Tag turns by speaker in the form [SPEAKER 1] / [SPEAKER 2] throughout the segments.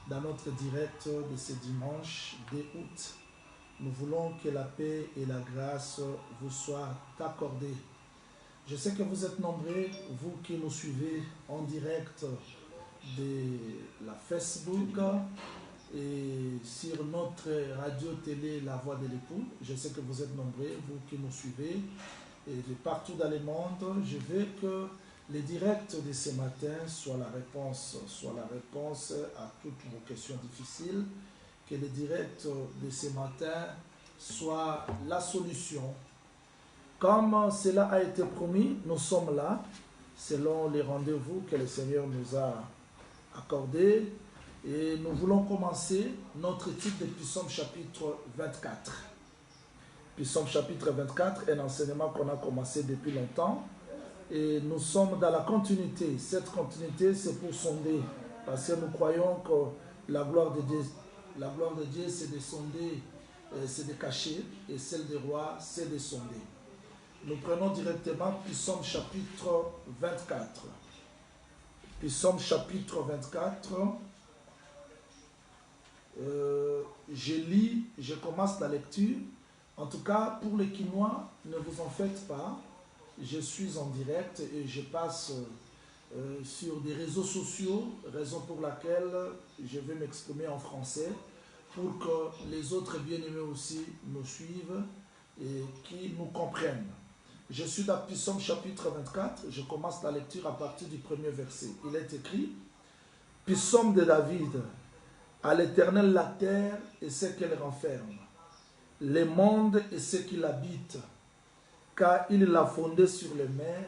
[SPEAKER 1] Dans notre direct de ce dimanche 2 août, nous voulons que la paix et la grâce vous soient accordées. Je sais que vous êtes nombreux, vous qui nous suivez en direct de la Facebook et sur notre radio-télé La Voix de l'Époux. Je sais que vous êtes nombreux, vous qui nous suivez et de partout dans le monde. Je veux que les directs de ce matin soient la réponse à toutes vos questions difficiles, que les directs de ce matin soient la solution. Comme cela a été promis, nous sommes là, selon les rendez-vous que le Seigneur nous a accordés. Et nous voulons commencer notre étude de Psaume chapitre 24. Psaume chapitre 24 est un enseignement qu'on a commencé depuis longtemps. Et nous sommes dans la continuité. Cette continuité, c'est pour sonder. Parce que nous croyons que la gloire de Dieu, c'est de sonder, c'est de cacher. Et celle des rois, c'est de sonder. Nous prenons directement Psaume chapitre 24. Psaume chapitre 24. Je commence la lecture. En tout cas, pour les Quinois, ne vous en faites pas. Je suis en direct et je passe sur des réseaux sociaux, raison pour laquelle je vais m'exprimer en français pour que les autres bien-aimés aussi nous suivent et qui nous comprennent. Je suis dans Psaume chapitre 24, je commence la lecture à partir du premier verset. Il est écrit, Psaume de David, à l'Éternel la terre et ce qu'elle renferme, les mondes et ce qui l'habitent, car il l'a fondé sur les mers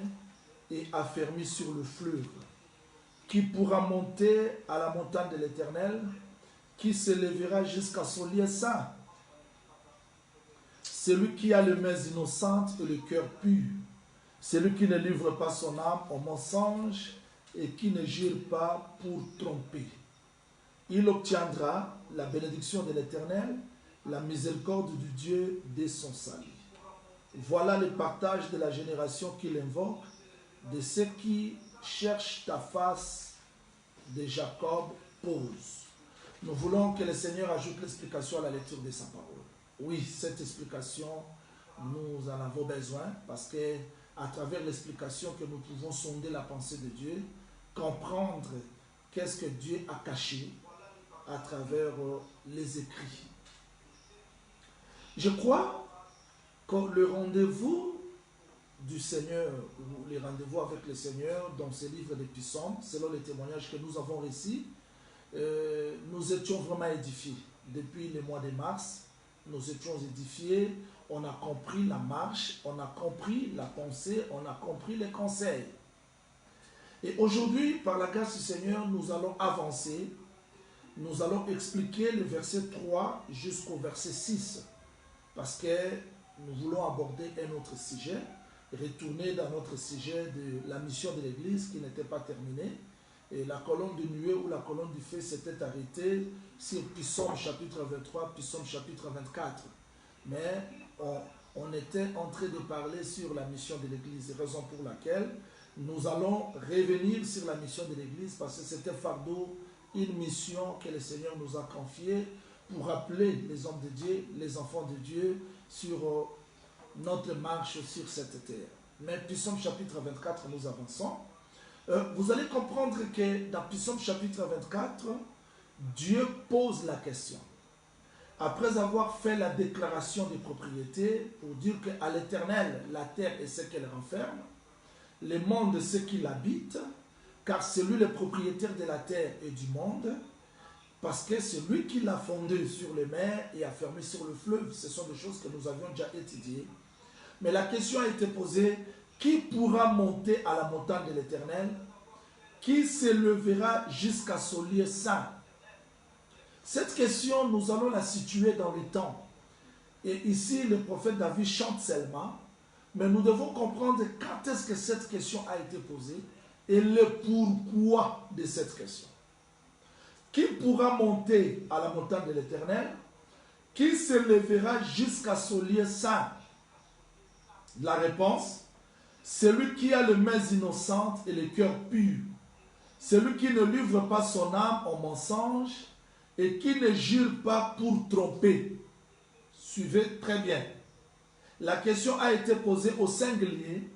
[SPEAKER 1] et affermi sur le fleuve. Qui pourra monter à la montagne de l'Éternel, qui s'élèvera jusqu'à son lieu saint? Celui qui a les mains innocentes et le cœur pur, celui qui ne livre pas son âme au mensonge et qui ne jure pas pour tromper. Il obtiendra la bénédiction de l'Éternel, la miséricorde du Dieu de son salut. Voilà le partage de la génération qui l'invoque, de ceux qui cherchent ta face de Jacob pose. Nous voulons que le Seigneur ajoute l'explication à la lecture de sa parole. Oui, cette explication, nous en avons besoin parce que à travers l'explication que nous pouvons sonder la pensée de Dieu, comprendre qu'est-ce que Dieu a caché à travers les écrits. Je crois que le rendez-vous du Seigneur, ou les rendez-vous avec le Seigneur dans ce livre des Psaumes, selon les témoignages que nous avons reçus, nous étions vraiment édifiés. Depuis le mois de mars, nous étions édifiés, on a compris la marche, on a compris la pensée, on a compris les conseils. Et aujourd'hui, par la grâce du Seigneur, nous allons avancer. Nous allons expliquer le verset 3 jusqu'au verset 6. Parce que nous voulons aborder un autre sujet, retourner dans notre sujet de la mission de l'Église qui n'était pas terminée. Et la colonne de nuée ou la colonne du feu s'était arrêtée sur Psaume chapitre 23, Psaume chapitre 24. Mais on était en train de parler sur la mission de l'Église, raison pour laquelle nous allons revenir sur la mission de l'Église parce que c'était fardeau, une mission que le Seigneur nous a confiée pour rappeler les hommes de Dieu, les enfants de Dieu sur notre marche sur cette terre. Mais Psaume chapitre 24, nous avançons. Vous allez comprendre que dans Psaume chapitre 24, Dieu pose la question. Après avoir fait la déclaration de propriété pour dire qu'à l'Éternel, la terre est ce qu'elle renferme, les mondes ce qui l'habitent, car c'est lui le propriétaire de la terre et du monde, parce que c'est lui qui l'a fondé sur les mers et a fermé sur le fleuve. Ce sont des choses que nous avions déjà étudiées. Mais la question a été posée, qui pourra monter à la montagne de l'Éternel? Qui s'élèvera jusqu'à son lieu saint? Cette question, nous allons la situer dans le temps. Et ici, le prophète David chante seulement, mais nous devons comprendre quand est-ce que cette question a été posée et le pourquoi de cette question. Qui pourra monter à la montagne de l'Éternel? Qui s'élèvera jusqu'à son lieu saint? La réponse, celui qui a les mains innocentes et le cœur pur, celui qui ne livre pas son âme au mensonge et qui ne jure pas pour tromper. Suivez très bien. La question a été posée au singulier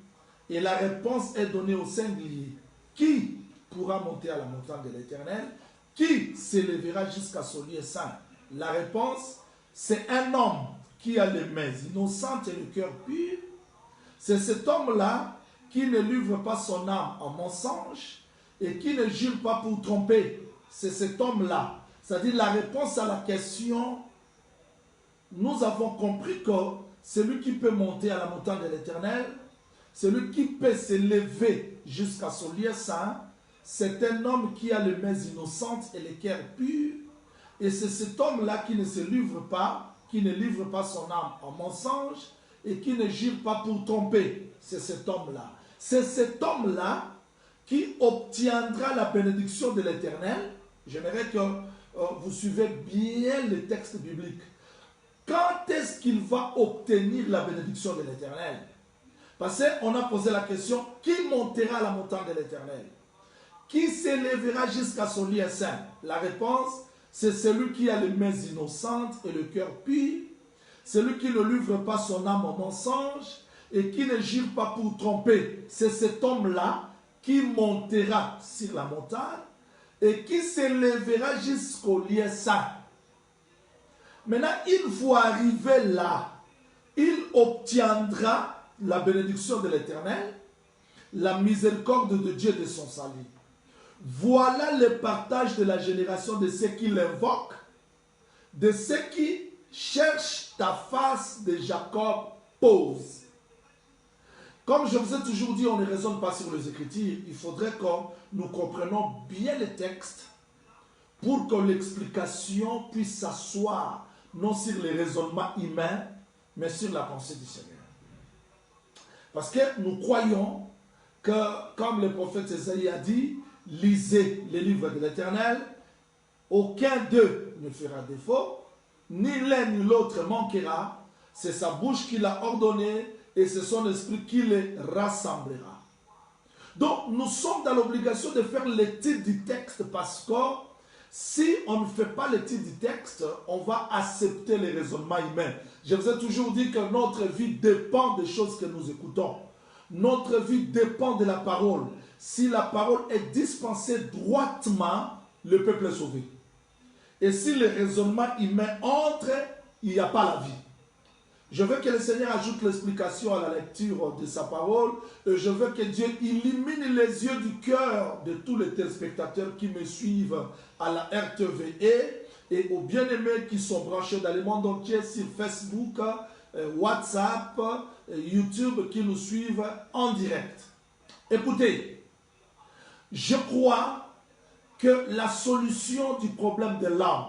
[SPEAKER 1] et la réponse est donnée au singulier. Qui pourra monter à la montagne de l'Éternel? Qui s'élèvera jusqu'à son lieu saint? La réponse, c'est un homme qui a les mains innocentes et le cœur pur. C'est cet homme-là qui ne livre pas son âme en mensonge et qui ne jure pas pour tromper. C'est cet homme-là. C'est-à-dire la réponse à la question, nous avons compris que celui qui peut monter à la montagne de l'Éternel, celui qui peut s'élever jusqu'à son lieu saint, c'est un homme qui a les mains innocentes et le cœur pur. Et c'est cet homme-là qui ne se livre pas, qui ne livre pas son âme en mensonge et qui ne jure pas pour tromper. C'est cet homme-là. C'est cet homme-là qui obtiendra la bénédiction de l'Éternel. J'aimerais que vous suivez bien les textes bibliques. Quand est-ce qu'il va obtenir la bénédiction de l'Éternel? Parce qu'on a posé la question, qui montera à la montagne de l'Éternel? Qui s'élèvera jusqu'à son lieu saint? La réponse, c'est celui qui a les mains innocentes et le cœur pur, celui qui ne livre pas son âme au mensonge et qui ne jure pas pour tromper. C'est cet homme-là qui montera sur la montagne et qui s'élèvera jusqu'au lieu saint. Maintenant, une fois arrivé là, il obtiendra la bénédiction de l'Éternel, la miséricorde de Dieu de son salut. Voilà le partage de la génération de ceux qui l'invoquent, de ceux qui cherchent ta face de Jacob pose. Comme je vous ai toujours dit, on ne raisonne pas sur les Écritures. Il faudrait que nous comprenions bien les textes pour que l'explication puisse s'asseoir non sur les raisonnements humains, mais sur la pensée du Seigneur. Parce que nous croyons que, comme le prophète Ésaïe a dit, lisez les livres de l'Éternel, aucun d'eux ne fera défaut, ni l'un ni l'autre manquera, c'est sa bouche qui l'a ordonné et c'est son esprit qui les rassemblera. Donc nous sommes dans l'obligation de faire l'étude du texte parce que si on ne fait pas l'étude du texte, on va accepter les raisonnements humains. Je vous ai toujours dit que notre vie dépend des choses que nous écoutons. Notre vie dépend de la parole. Si la parole est dispensée droitement, le peuple est sauvé. Et si les raisonnements humains entrent, il n'y a pas la vie. Je veux que le Seigneur ajoute l'explication à la lecture de sa parole. Et je veux que Dieu illumine les yeux du cœur de tous les téléspectateurs qui me suivent à la RTVE et aux bien-aimés qui sont branchés dans le monde entier sur Facebook, WhatsApp, YouTube, qui nous suivent en direct. Écoutez, je crois que la solution du problème de l'âme,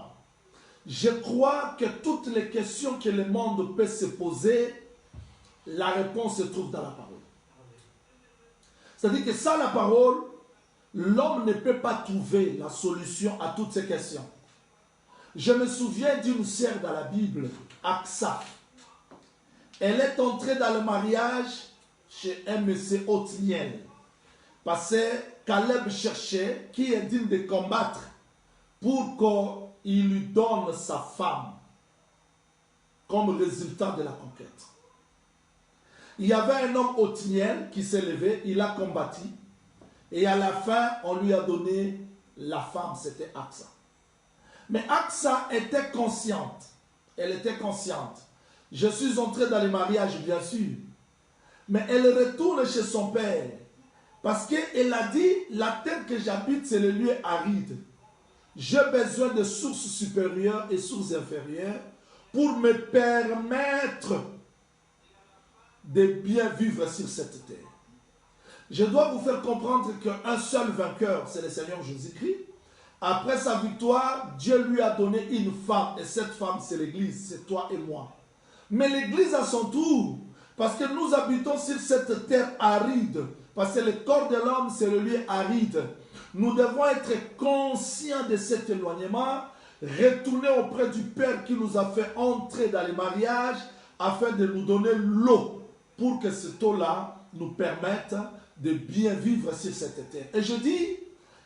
[SPEAKER 1] je crois que toutes les questions que le monde peut se poser, la réponse se trouve dans la parole. C'est-à-dire que sans la parole, l'homme ne peut pas trouver la solution à toutes ces questions. Je me souviens d'une sœur dans la Bible, Aksa. Elle est entrée dans le mariage chez un monsieur Othniel. Parce que Caleb cherchait qui est digne de combattre pour qu'il lui donne sa femme comme résultat de la conquête. Il y avait un homme Othniel qui s'est levé, il a combattu et à la fin on lui a donné la femme, c'était Aksa. Mais Aksa était consciente, elle était consciente. Je suis entré dans le mariage bien sûr, mais elle retourne chez son père. Parce qu'elle a dit, la terre que j'habite, c'est le lieu aride. J'ai besoin de sources supérieures et sources inférieures pour me permettre de bien vivre sur cette terre. Je dois vous faire comprendre qu'un seul vainqueur, c'est le Seigneur Jésus-Christ. Après sa victoire, Dieu lui a donné une femme. Et cette femme, c'est l'Église, c'est toi et moi. Mais l'Église à son tour, parce que nous habitons sur cette terre aride, parce que le corps de l'homme, c'est le lieu aride. Nous devons être conscients de cet éloignement, retourner auprès du Père qui nous a fait entrer dans le mariage afin de nous donner l'eau pour que cette eau-là nous permette de bien vivre sur cette terre. Et je dis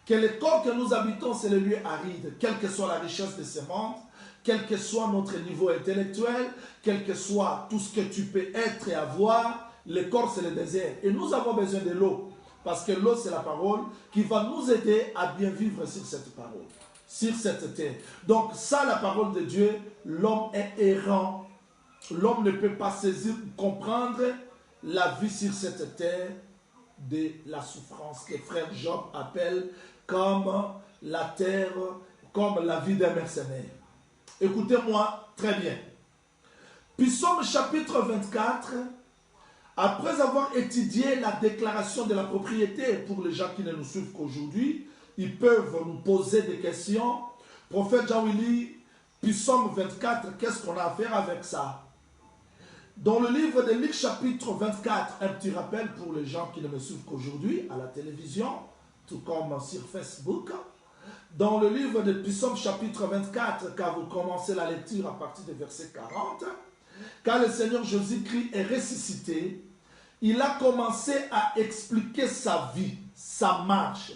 [SPEAKER 1] que le corps que nous habitons, c'est le lieu aride, quelle que soit la richesse de ce monde, quel que soit notre niveau intellectuel, quel que soit tout ce que tu peux être et avoir, le corps c'est le désert. Et nous avons besoin de l'eau, parce que l'eau c'est la parole qui va nous aider à bien vivre sur cette parole, sur cette terre. Donc ça, la parole de Dieu, l'homme est errant. L'homme ne peut pas saisir, comprendre la vie sur cette terre de la souffrance que frère Job appelle comme la terre, comme la vie d'un mercenaire. Écoutez-moi très bien. Psaume chapitre 24, après avoir étudié la déclaration de la propriété, pour les gens qui ne nous suivent qu'aujourd'hui, ils peuvent nous poser des questions. Prophète Jean-Willy, Psaume 24, qu'est-ce qu'on a à faire avec ça? Dans le livre de Luc chapitre 24, un petit rappel pour les gens qui ne me suivent qu'aujourd'hui, à la télévision, tout comme sur Facebook. Dans le livre de Psaume chapitre 24, quand vous commencez la lecture à partir du verset 40, quand le Seigneur Jésus-Christ est ressuscité, il a commencé à expliquer sa vie, sa marche,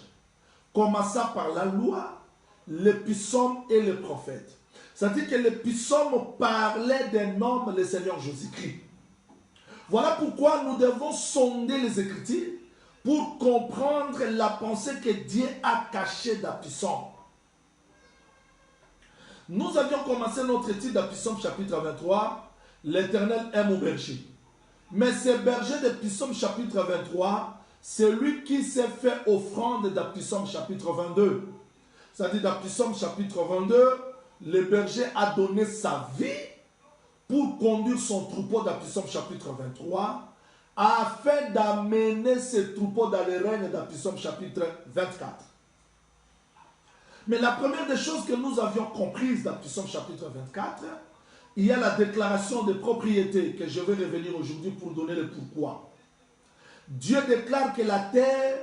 [SPEAKER 1] commençant par la loi, les psaumes et les prophètes. C'est-à-dire que les psaumes parlaient d'un homme, le Seigneur Jésus-Christ. Voilà pourquoi nous devons sonder les Écritures pour comprendre la pensée que Dieu a cachée dans Psaume. Nous avions commencé notre étude dans Psaume chapitre 23, l'Éternel aime au berger. Mais ce berger de Psaume chapitre 23, c'est lui qui s'est fait offrande dans Psaume chapitre 22. C'est-à-dire dans Psaume chapitre 22, le berger a donné sa vie pour conduire son troupeau dans Psaume chapitre 23, afin d'amener ce troupeau dans les règnes dans Psaume chapitre 24. Mais la première des choses que nous avions comprises dans Psaume chapitre 24, il y a la déclaration de propriété que je vais revenir aujourd'hui pour donner le pourquoi. Dieu déclare que la terre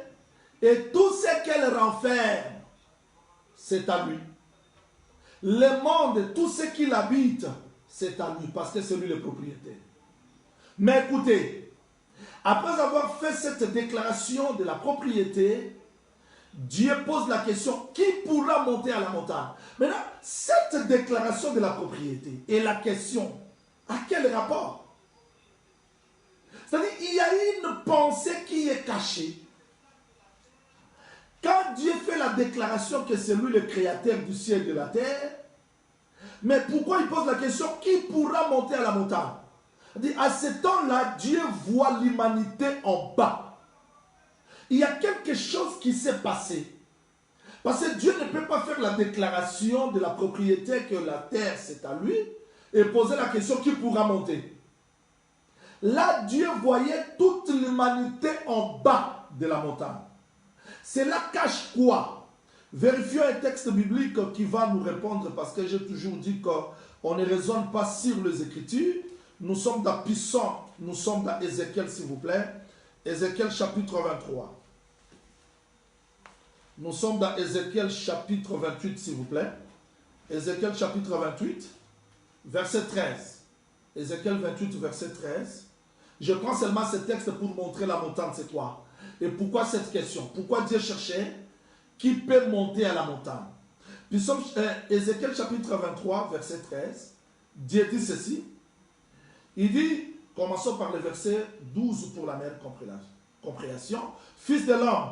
[SPEAKER 1] et tout ce qu'elle renferme, c'est à lui. Le monde, tout ce qu'il habite, c'est à lui, parce que c'est lui le propriétaire. Mais écoutez, après avoir fait cette déclaration de la propriété, Dieu pose la question, qui pourra monter à la montagne? Maintenant, cette déclaration de la propriété et la question, à quel rapport? C'est-à-dire, il y a une pensée qui est cachée. Quand Dieu fait la déclaration que c'est lui le créateur du ciel et de la terre, mais pourquoi il pose la question, qui pourra monter à la montagne? À ce temps-là, Dieu voit l'humanité en bas. Il y a quelque chose qui s'est passé. Parce que Dieu ne peut pas faire la déclaration de la propriété que la terre c'est à lui et poser la question, qui pourra monter? Là, Dieu voyait toute l'humanité en bas de la montagne. Cela cache quoi? Vérifions un texte biblique qui va nous répondre, parce que j'ai toujours dit qu'on ne raisonne pas sur les Écritures. Nous sommes dans Psaume, nous sommes dans Ézéchiel, s'il vous plaît. Ézéchiel chapitre 23. Nous sommes dans Ézéchiel chapitre 28, s'il vous plaît. Ézéchiel chapitre 28, verset 13. Ézéchiel 28, verset 13. Je prends seulement ce texte pour montrer la montagne, c'est quoi? Et pourquoi cette question? Pourquoi Dieu cherchait qui peut monter à la montagne? Puis Ézéchiel chapitre 23, verset 13. Dieu dit ceci. Il dit, commençons par le verset 12 pour la meilleure compréhension. Fils de l'homme,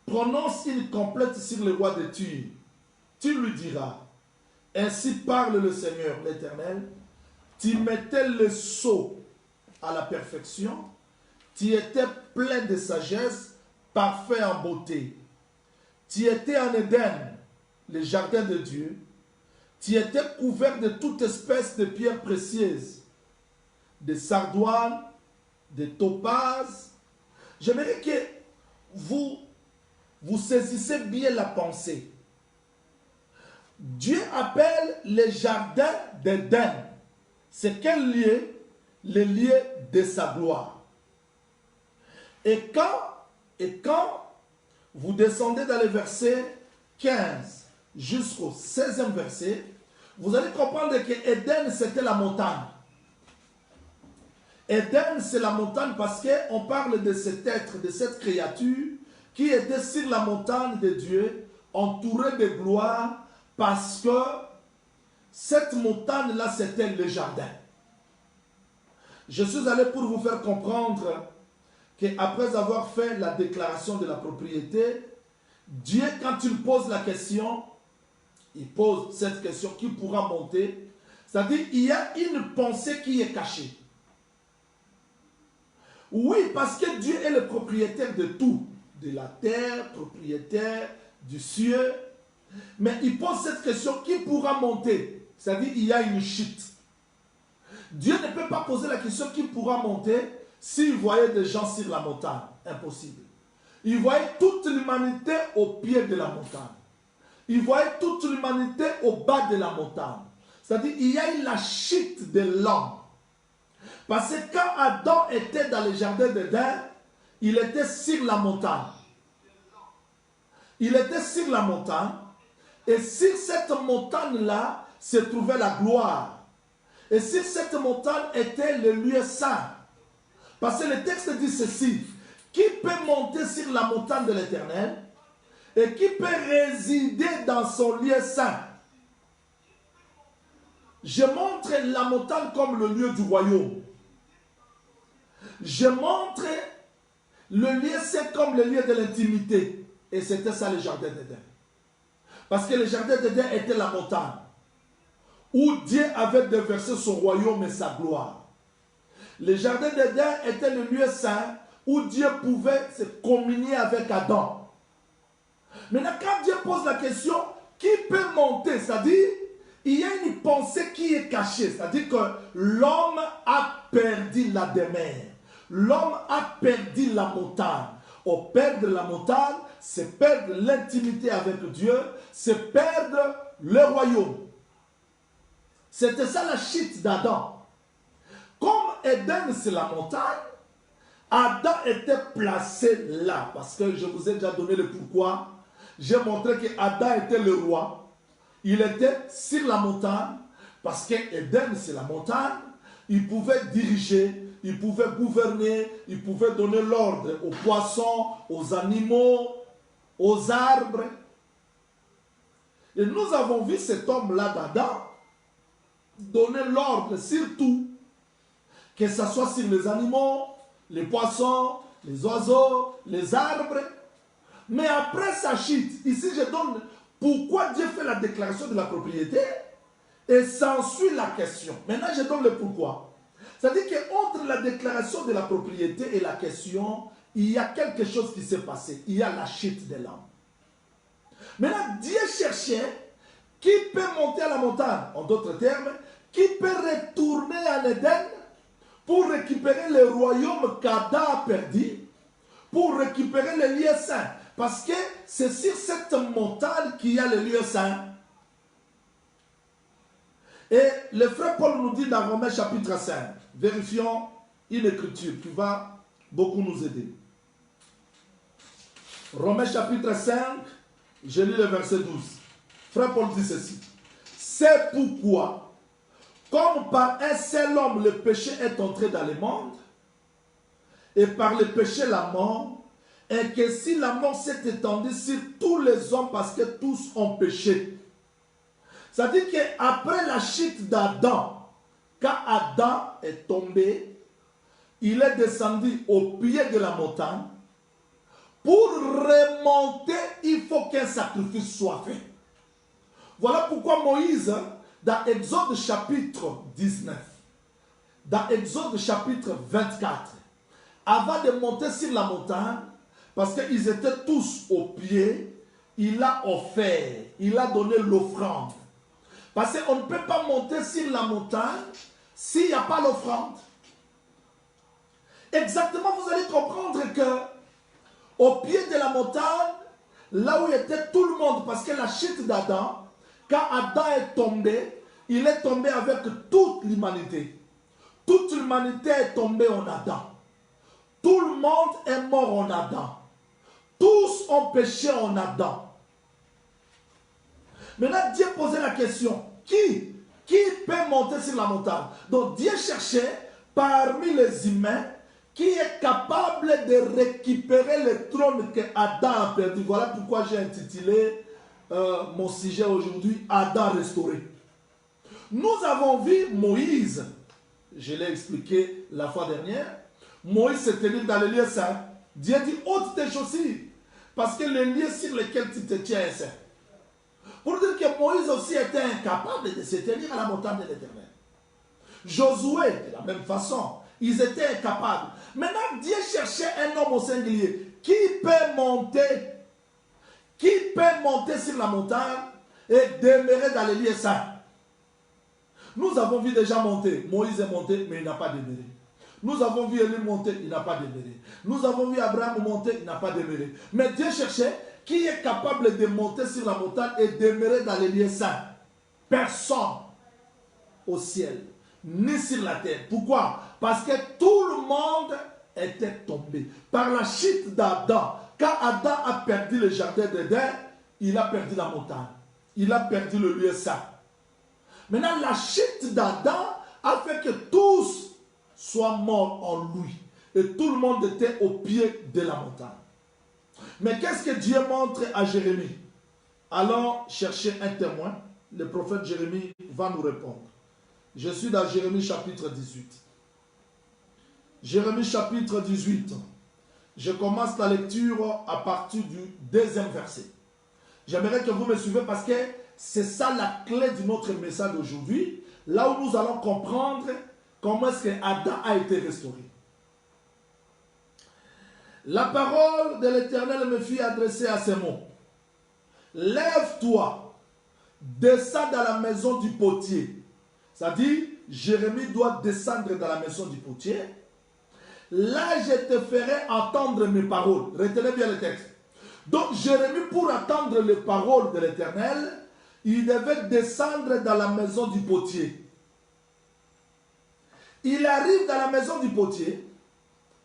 [SPEAKER 1] prononce une complète sur le roi de Tyr. Tu lui diras, ainsi parle le Seigneur l'Éternel, tu mettais le sceau à la perfection, tu étais plein de sagesse, parfait en beauté. Tu étais en Éden, le jardin de Dieu. Tu étais couvert de toute espèce de pierres précieuses, de sardoines, de topazes. J'aimerais que vous saisissez bien la pensée. Dieu appelle le jardin d'Éden. C'est quel lieu? Le lieu de sa gloire. Et quand vous descendez dans le verset 15 jusqu'au 16e verset, vous allez comprendre que Éden, c'était la montagne. Éden, c'est la montagne parce qu'on parle de cet être, de cette créature qui était sur la montagne de Dieu, entourée de gloire, parce que cette montagne-là, c'était le jardin. Je suis allé pour vous faire comprendre qu'après avoir fait la déclaration de la propriété, Dieu, quand il pose la question, il pose cette question qui pourra monter, c'est-à-dire il y a une pensée qui est cachée. Oui, parce que Dieu est le propriétaire de tout, de la terre, propriétaire du ciel, mais il pose cette question qui pourra monter, c'est-à-dire il y a une chute. Dieu ne peut pas poser la question qui pourra monter s'il voyait des gens sur la montagne. Impossible. Il voyait toute l'humanité au pied de la montagne. Il voyait toute l'humanité au bas de la montagne. C'est-à-dire il y a eu la chute de l'homme. Parce que quand Adam était dans le jardin d'Éden, il était sur la montagne. Il était sur la montagne. Et sur cette montagne-là se trouvait la gloire. Et sur cette montagne était le lieu saint. Parce que le texte dit ceci. Qui peut monter sur la montagne de l'Éternel et qui peut résider dans son lieu saint? Je montre la montagne comme le lieu du royaume. Je montre le lieu saint comme le lieu de l'intimité. Et c'était ça le jardin d'Éden. Parce que le jardin d'Éden était la montagne où Dieu avait déversé son royaume et sa gloire. Le jardin d'Éden était le lieu saint où Dieu pouvait se communier avec Adam. Maintenant, quand Dieu pose la question, qui peut monter? C'est-à-dire, il y a une pensée qui est cachée. C'est-à-dire que l'homme a perdu la demeure. L'homme a perdu la montagne. Au perdre la montagne, c'est perdre l'intimité avec Dieu, c'est perdre le royaume. C'était ça la chute d'Adam. Comme Éden, c'est la montagne, Adam était placé là. Parce que je vous ai déjà donné le pourquoi. J'ai montré que Adam était le roi. Il était sur la montagne. Parce que Éden, c'est la montagne. Il pouvait diriger, il pouvait gouverner, il pouvait donner l'ordre aux poissons, aux animaux, aux arbres. Et nous avons vu cet homme-là d'Adam donner l'ordre sur tout. Que ce soit sur les animaux, les poissons, les oiseaux, les arbres. Mais après sa chute, ici je donne pourquoi Dieu fait la déclaration de la propriété et s'ensuit la question. Maintenant je donne le pourquoi. C'est-à-dire qu'entre la déclaration de la propriété et la question, il y a quelque chose qui s'est passé. Il y a la chute de l'homme. Maintenant Dieu cherchait qui peut monter à la montagne. En d'autres termes, qui peut retourner à l'Éden pour récupérer le royaume qu'Adam a perdu, pour récupérer le lieu saint. Parce que c'est sur cette montagne qu'il y a le lieu saint. Et le frère Paul nous dit dans Romains chapitre 5, vérifions une écriture qui va beaucoup nous aider. Romains chapitre 5, je lis le verset 12. Frère Paul dit ceci. C'est pourquoi, comme par un seul homme le péché est entré dans le monde, et par le péché la mort, et que si la mort s'est étendue sur tous les hommes parce que tous ont péché. C'est-à-dire qu'après la chute d'Adam, quand Adam est tombé, il est descendu au pied de la montagne. Pour remonter, il faut qu'un sacrifice soit fait. Voilà pourquoi Moïse, dans Exode chapitre 19, dans Exode chapitre 24, avant de monter sur la montagne, parce qu'ils étaient tous au pied, il a offert, il a donné l'offrande. Parce qu'on ne peut pas monter sur la montagne s'il n'y a pas l'offrande. Exactement, vous allez comprendre que au pied de la montagne, là où était tout le monde, parce que la chute d'Adam, quand Adam est tombé, il est tombé avec toute l'humanité. Toute l'humanité est tombée en Adam. Tout le monde est mort en Adam. Tous ont péché en Adam. Maintenant, Dieu posait la question, qui peut monter sur la montagne? Donc Dieu cherchait parmi les humains qui est capable de récupérer le trône que Adam a perdu. Voilà pourquoi j'ai intitulé mon sujet aujourd'hui, Adam restauré. Nous avons vu Moïse, je l'ai expliqué la fois dernière, Moïse s'est tenu dans le lieu saint. Dieu dit, ôte tes chaussures, parce que le lieu sur lequel tu te tiens est saint. Pour dire que Moïse aussi était incapable de se tenir à la montagne de l'Éternel. Josué, de la même façon, ils étaient incapables. Maintenant, Dieu cherchait un homme au singulier. Qui peut monter sur la montagne et demeurer dans les lieux saints? Nous avons vu déjà monter. Moïse est monté, mais il n'a pas demeuré. Nous avons vu Élie monter, il n'a pas demeuré. Nous avons vu Abraham monter, il n'a pas demeuré. Mais Dieu cherchait qui est capable de monter sur la montagne et demeurer dans les lieux saints. Personne au ciel, ni sur la terre. Pourquoi? Parce que tout le monde était tombé. Par la chute d'Adam, quand Adam a perdu le jardin d'Éden, il a perdu la montagne. Il a perdu le lieu saint. Maintenant, la chute d'Adam a fait que tous soient morts en lui. Et tout le monde était au pied de la montagne. Mais qu'est-ce que Dieu montre à Jérémie? Allons chercher un témoin. Le prophète Jérémie va nous répondre. Je suis dans Jérémie chapitre 18. Jérémie chapitre 18. Je commence la lecture à partir du 2e verset. J'aimerais que vous me suivez parce que c'est ça la clé de notre message d'aujourd'hui. Là où nous allons comprendre comment est-ce que Adam a été restauré. La parole de l'Éternel me fut adressée à ces mots. Lève-toi, descends dans la maison du potier. C'est-à-dire, Jérémie doit descendre dans la maison du potier. Là, je te ferai entendre mes paroles. Retenez bien le texte. Donc, Jérémie, pour entendre les paroles de l'Éternel, il devait descendre dans la maison du potier. Il arrive dans la maison du potier.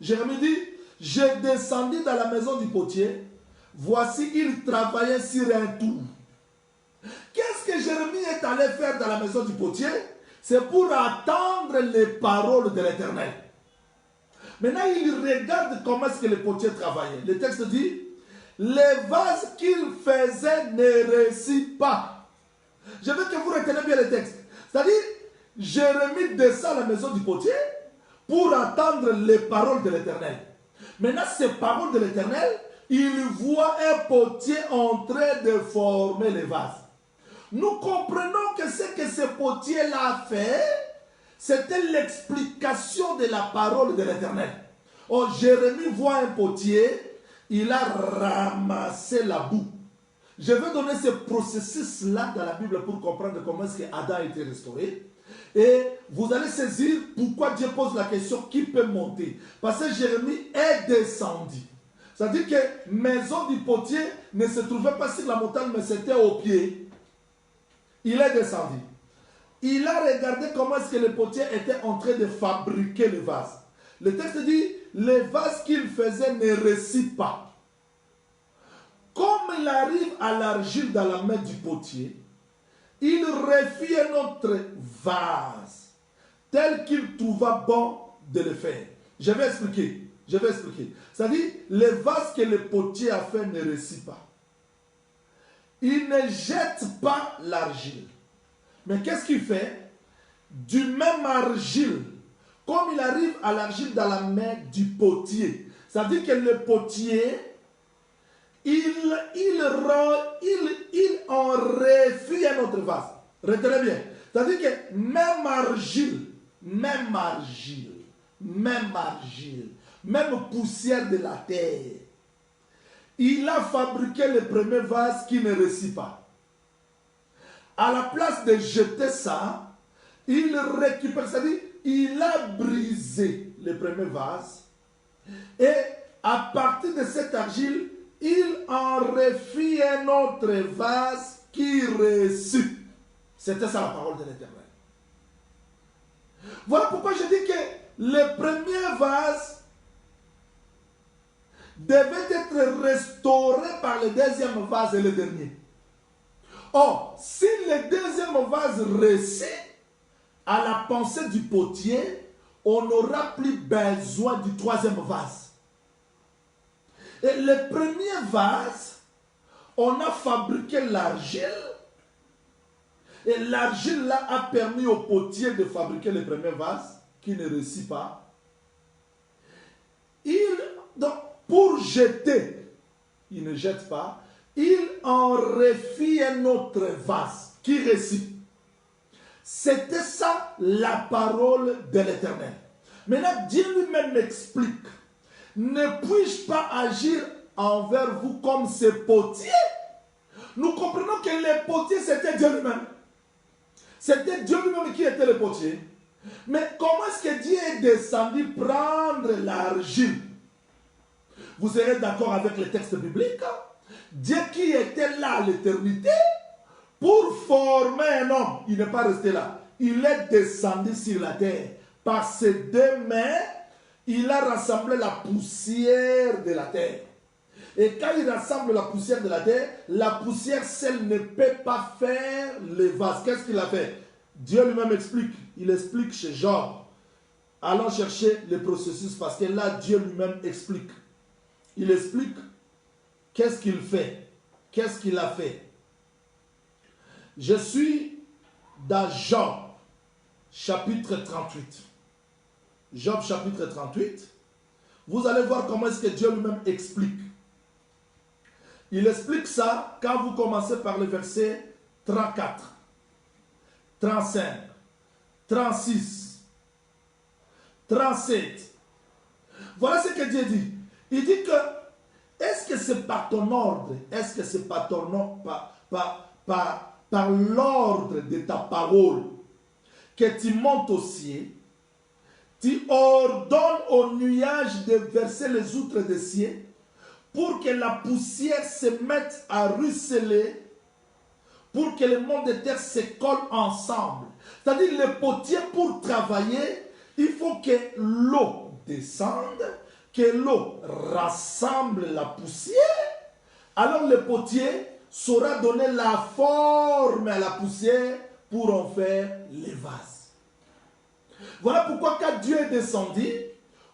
[SPEAKER 1] Jérémie dit, je descendis dans la maison du potier. Voici, il travaillait sur un tour. Qu'est-ce que Jérémie est allé faire dans la maison du potier? C'est pour attendre les paroles de l'Éternel. Maintenant, il regarde comment est-ce que le potier travaillait. Le texte dit, les vases qu'il faisait ne réussissent pas. Je veux que vous reteniez bien le texte. C'est-à-dire, Jérémie descend à la maison du potier pour attendre les paroles de l'Éternel. Maintenant, ces paroles de l'Éternel, il voit un potier en train de former les vases. Nous comprenons que ce que ce potier-là a fait, c'était l'explication de la parole de l'Éternel. Oh, Jérémie voit un potier, il a ramassé la boue. Je vais donner ce processus-là dans la Bible pour comprendre comment est-ce que Adam a été restauré. Et vous allez saisir pourquoi Dieu pose la question qui peut monter. Parce que Jérémie est descendu. C'est-à-dire que maison du potier ne se trouvait pas sur la montagne, mais c'était au pied. Il est descendu. Il a regardé comment est-ce que le potier était en train de fabriquer le vase. Le texte dit, les vases qu'il faisait ne réussissent pas. Comme il arrive à l'argile dans la main du potier, il refit un autre vase, tel qu'il trouva bon de le faire. Je vais expliquer. C'est-à-dire, les vases que le potier a fait ne réussissent pas. Il ne jette pas l'argile. Mais qu'est-ce qu'il fait? Du même argile, comme il arrive à l'argile dans la main du potier. C'est-à-dire que le potier, il en refit un autre vase. Retenez bien. C'est-à-dire que même argile, même poussière de la terre, il a fabriqué le premier vase qui ne réussit pas. À la place de jeter ça, il récupère, c'est-à-dire, il a brisé le premier vase et à partir de cette argile, il en refit un autre vase qui réussit. C'était ça la parole de l'Éternel. Voilà pourquoi je dis que le premier vase devait être restauré par le deuxième vase et le dernier. Or, si le deuxième vase réussit à la pensée du potier, on n'aura plus besoin du troisième vase. Et le premier vase, on a fabriqué l'argile. Et l'argile là a permis au potier de fabriquer le premier vase qui ne réussit pas. Donc, pour jeter, il ne jette pas. Il en refit un autre vase qui réussit. C'était ça la parole de l'Éternel. Maintenant, Dieu lui-même m'explique. Ne puis-je pas agir envers vous comme ce potier? Nous comprenons que le potier, c'était Dieu lui-même. C'était Dieu lui-même qui était le potier. Mais comment est-ce que Dieu est descendu prendre l'argile? Vous serez d'accord avec le texte biblique. Dieu qui était là à l'éternité pour former un homme. Il n'est pas resté là. Il est descendu sur la terre. Par ses deux mains, il a rassemblé la poussière de la terre. Et quand il rassemble la poussière de la poussière seule ne peut pas faire les vases. Qu'est-ce qu'il a fait? Dieu lui-même explique. Il explique chez Job. Allons chercher le processus parce que là, Dieu lui-même explique. Il explique qu'est-ce qu'il fait. Qu'est-ce qu'il a fait. Je suis dans Job, chapitre 38. Job, chapitre 38. Vous allez voir comment est-ce que Dieu lui-même explique. Il explique ça quand vous commencez par le verset 34, 35, 36, 37. Voilà ce que Dieu dit. Il dit que, est-ce que c'est par ton ordre, est-ce que c'est par ton nom, par l'ordre de ta parole que tu montes au ciel, tu ordonnes au nuage de verser les outres des cieux, pour que la poussière se mette à ruisseler, pour que le monde de terre se colle ensemble. C'est-à-dire, le potier, pour travailler, il faut que l'eau descende, que l'eau rassemble la poussière. Alors, le potier saura donner la forme à la poussière pour en faire les vases. Voilà pourquoi quand Dieu est descendu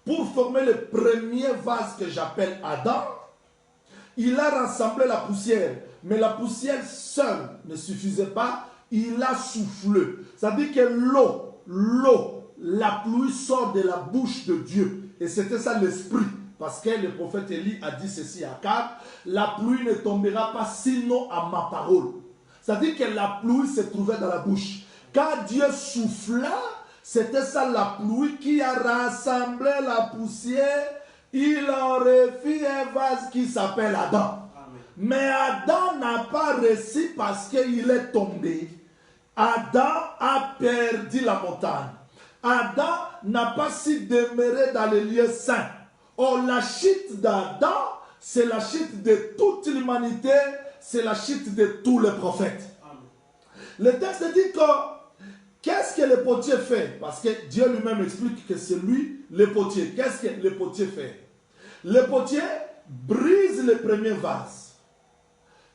[SPEAKER 1] pour former le premier vase que j'appelle Adam, il a rassemblé la poussière. Mais la poussière seule ne suffisait pas. Il a soufflé. Ça veut dire que l'eau, la pluie sort de la bouche de Dieu. Et c'était ça l'esprit. Parce que le prophète Élie a dit ceci à Akab. La pluie ne tombera pas sinon à ma parole. Ça veut dire que la pluie se trouvait dans la bouche. Quand Dieu souffla, c'était ça la pluie qui a rassemblé la poussière. Il en refit un vase qui s'appelle Adam. Amen. Mais Adam n'a pas réussi parce qu'il est tombé. Adam a perdu la montagne. Adam n'a pas su demeurer dans les lieux saints. Or, la chute d'Adam, c'est la chute de toute l'humanité, c'est la chute de tous les prophètes. Amen. Le texte dit que qu'est-ce que le potier fait? Parce que Dieu lui-même explique que c'est lui le potier. Qu'est-ce que le potier fait? Le potier brise le premier vase.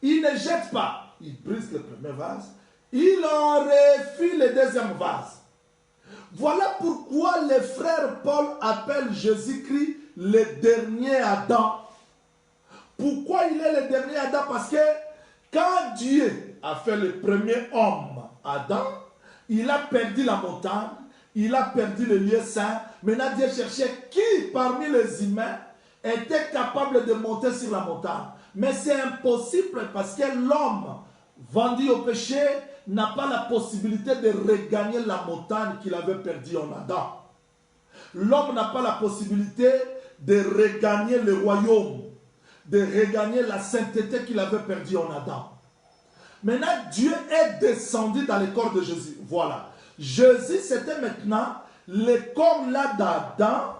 [SPEAKER 1] Il ne jette pas. Il brise le premier vase. Il en refit le deuxième vase. Voilà pourquoi le frère Paul appelle Jésus-Christ le dernier Adam. Pourquoi il est le dernier Adam? Parce que quand Dieu a fait le premier homme, Adam, il a perdu la montagne, il a perdu le lieu saint. Maintenant, Dieu cherchait qui parmi les humains était capable de monter sur la montagne. Mais c'est impossible parce que l'homme vendu au péché n'a pas la possibilité de regagner la montagne qu'il avait perdue en Adam. L'homme n'a pas la possibilité de regagner le royaume, de regagner la sainteté qu'il avait perdue en Adam. Maintenant, Dieu est descendu dans le corps de Jésus. Voilà. Jésus, c'était maintenant le corps là d'Adam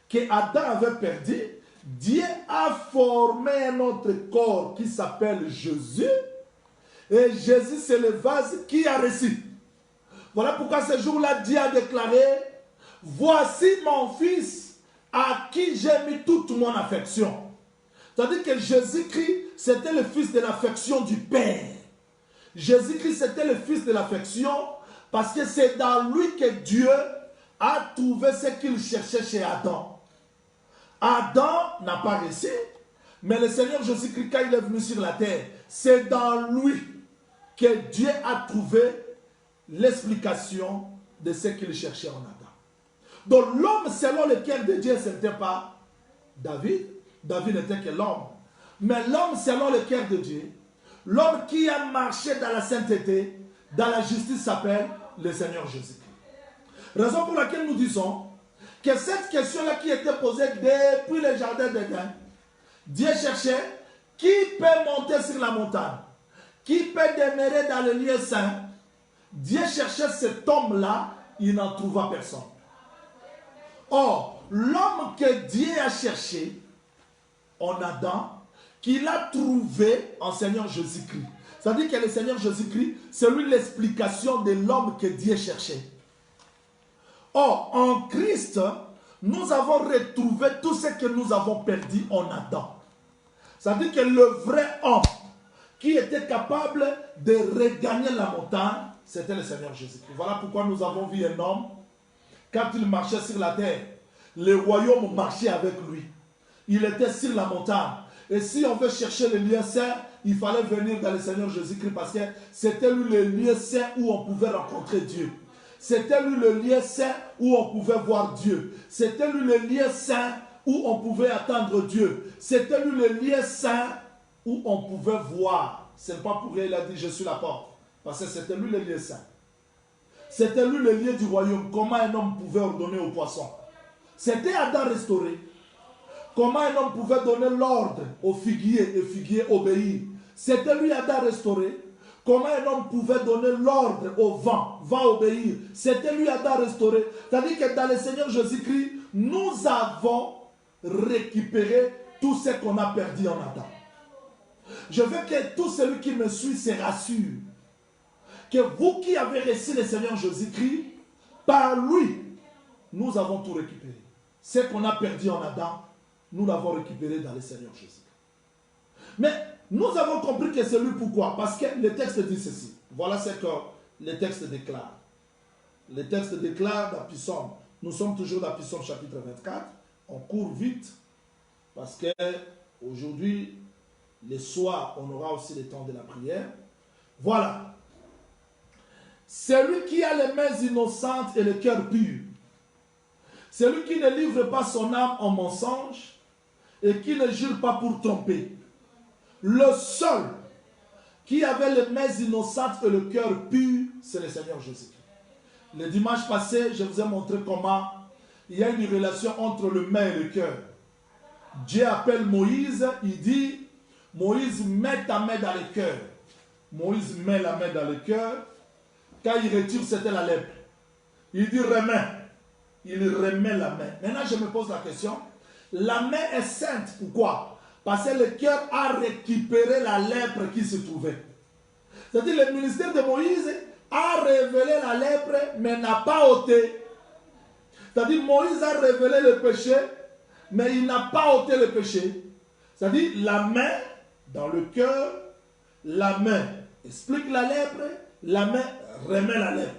[SPEAKER 1] que Adam avait perdu. Dieu a formé un autre corps qui s'appelle Jésus. Et Jésus, c'est le vase qui a reçu. Voilà pourquoi ce jour-là, Dieu a déclaré: voici mon fils à qui j'ai mis toute mon affection. C'est-à-dire que Jésus-Christ, c'était le fils de l'affection du Père. Jésus-Christ, c'était le fils de l'affection parce que c'est dans lui que Dieu a trouvé ce qu'il cherchait chez Adam. Adam n'a pas réussi, mais le Seigneur Jésus-Christ, quand il est venu sur la terre, c'est dans lui que Dieu a trouvé l'explication de ce qu'il cherchait en Adam. Donc l'homme selon le cœur de Dieu, ce n'était pas David. David n'était que l'homme. Mais l'homme selon le cœur de Dieu, l'homme qui a marché dans la sainteté, dans la justice, s'appelle le Seigneur Jésus-Christ. Raison pour laquelle nous disons que cette question-là qui était posée depuis le jardin d'Éden, Dieu cherchait qui peut monter sur la montagne, qui peut demeurer dans le lieu saint. Dieu cherchait cet homme-là, il n'en trouva personne. Or, l'homme que Dieu a cherché en Adam, qu'il a trouvé en Seigneur Jésus-Christ. C'est-à-dire que le Seigneur Jésus-Christ, c'est lui l'explication de l'homme que Dieu cherchait. Or, en Christ, nous avons retrouvé tout ce que nous avons perdu en Adam. C'est-à-dire que le vrai homme qui était capable de regagner la montagne, c'était le Seigneur Jésus-Christ. Voilà pourquoi nous avons vu un homme, quand il marchait sur la terre, le royaume marchait avec lui. Il était sur la montagne. Et si on veut chercher le lieu saint, il fallait venir dans le Seigneur Jésus-Christ parce que c'était lui le lieu saint où on pouvait rencontrer Dieu. C'était lui le lieu saint où on pouvait voir Dieu. C'était lui le lieu saint où on pouvait attendre Dieu. C'était lui le lieu saint où on pouvait voir. Ce n'est pas pour rien il a dit je suis la porte. Parce que c'était lui le lieu saint. C'était lui le lieu du royaume. Comment un homme pouvait ordonner aux poissons? C'était Adam restauré. Comment un homme pouvait donner l'ordre aux figuiers et figuier obéir? C'était lui Adam restauré. Comment un homme pouvait donner l'ordre au vent, vent obéir? C'était lui Adam restauré. C'est-à-dire que dans le Seigneur Jésus-Christ, nous avons récupéré tout ce qu'on a perdu en Adam. Je veux que tout celui qui me suit se rassure que vous qui avez reçu le Seigneur Jésus-Christ, par lui, nous avons tout récupéré. Ce qu'on a perdu en Adam, nous l'avons récupéré dans le Seigneur Jésus. Mais nous avons compris que c'est lui pourquoi. Parce que le texte dit ceci. Voilà ce que le texte déclare. Le texte déclare dans Psaume. Nous sommes toujours dans Psaume chapitre 24. On court vite parce que aujourd'hui, le soir, on aura aussi le temps de la prière. Voilà. Celui qui a les mains innocentes et le cœur pur. Celui qui ne livre pas son âme en mensonge et qui ne jure pas pour tromper. Le seul qui avait les mains innocentes et le cœur pur, c'est le Seigneur Jésus-Christ. Le dimanche passé, je vous ai montré comment il y a une relation entre le main et le cœur. Dieu appelle Moïse, il dit, Moïse, mets ta main dans le cœur. Moïse met la main dans le cœur. Quand il retire, c'était la lèpre. Il dit, remets. Il remet la main. Maintenant, je me pose la question. La main est sainte. Pourquoi? Parce que le cœur a récupéré la lèpre qui se trouvait. C'est-à-dire, le ministère de Moïse a révélé la lèpre, mais n'a pas ôté. C'est-à-dire, Moïse a révélé le péché, mais il n'a pas ôté le péché. C'est-à-dire, la main dans le cœur, la main explique la lèpre, la main remet la lèpre.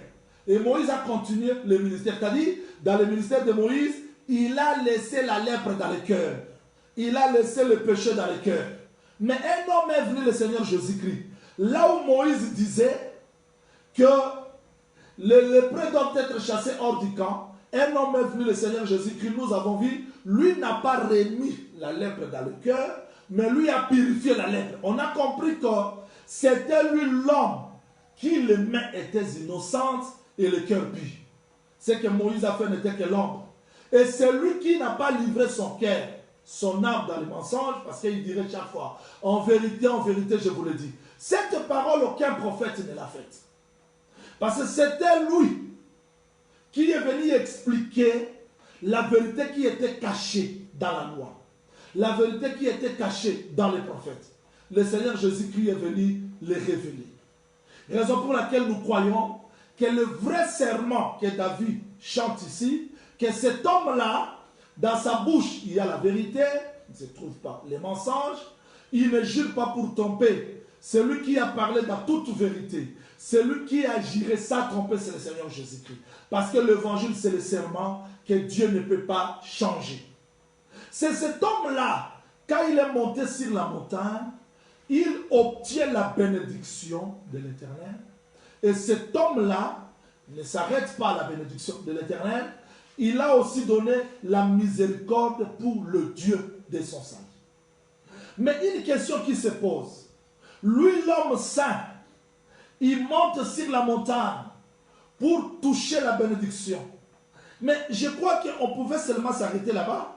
[SPEAKER 1] Et Moïse a continué le ministère. C'est-à-dire, dans le ministère de Moïse, il a laissé la lèpre dans le cœur. Il a laissé le péché dans le cœur. Mais un homme est venu, le Seigneur Jésus-Christ. Là où Moïse disait que les lépreux doivent être chassés hors du camp, un homme est venu, le Seigneur Jésus-Christ, nous avons vu, lui n'a pas remis la lèpre dans le cœur, mais lui a purifié la lèpre. On a compris que c'était lui l'homme qui les mains étaient innocentes et le cœur pur. Ce que Moïse a fait n'était que l'ombre. Et c'est lui qui n'a pas livré son cœur, son âme dans les mensonges, parce qu'il dirait chaque fois, en vérité, je vous le dis. Cette parole, aucun prophète ne l'a faite. Parce que c'était lui qui est venu expliquer la vérité qui était cachée dans la loi. La vérité qui était cachée dans les prophètes. Le Seigneur Jésus-Christ est venu les révéler. Raison pour laquelle nous croyons que le vrai serment que David chante ici, que cet homme-là, dans sa bouche, il y a la vérité, il ne se trouve pas les mensonges, il ne jure pas pour tromper. C'est lui qui a parlé dans toute vérité. Celui qui agirait sans tromper, c'est le Seigneur Jésus-Christ. Parce que l'évangile, c'est le serment que Dieu ne peut pas changer. C'est cet homme-là, quand il est monté sur la montagne, il obtient la bénédiction de l'Éternel. Et cet homme-là ne s'arrête pas à la bénédiction de l'Éternel. Il a aussi donné la miséricorde pour le Dieu de son salut. Mais une question qui se pose. Lui, l'homme saint, il monte sur la montagne pour toucher la bénédiction. Mais je crois qu'on pouvait seulement s'arrêter là-bas.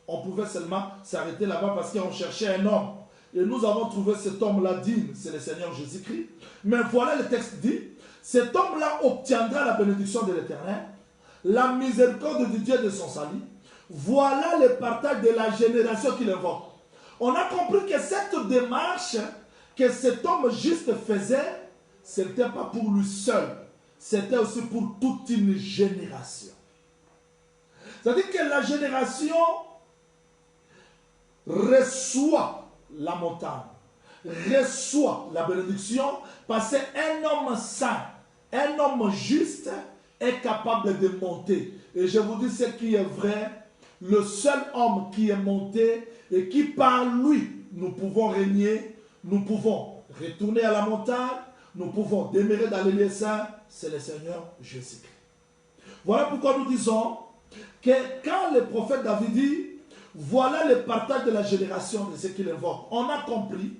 [SPEAKER 1] On pouvait seulement s'arrêter là-bas parce qu'on cherchait un homme. Et nous avons trouvé cet homme-là digne, c'est le Seigneur Jésus-Christ. Mais voilà le texte dit, cet homme-là obtiendra la bénédiction de l'Éternel, la miséricorde du Dieu de son salut. Voilà le partage de la génération qu'il invoque. On a compris que cette démarche que cet homme juste faisait, ce n'était pas pour lui seul, c'était aussi pour toute une génération. C'est-à-dire que la génération reçoit la montagne, reçoit la bénédiction, parce qu'un homme saint, un homme juste est capable de monter. Et je vous dis ce qui est vrai, le seul homme qui est monté et qui par lui, nous pouvons régner, nous pouvons retourner à la montagne, nous pouvons demeurer dans les lieux saints, c'est le Seigneur Jésus-Christ. Voilà pourquoi nous disons que quand le prophète David dit, voilà le partage de la génération de ce qu'il invoque, on a compris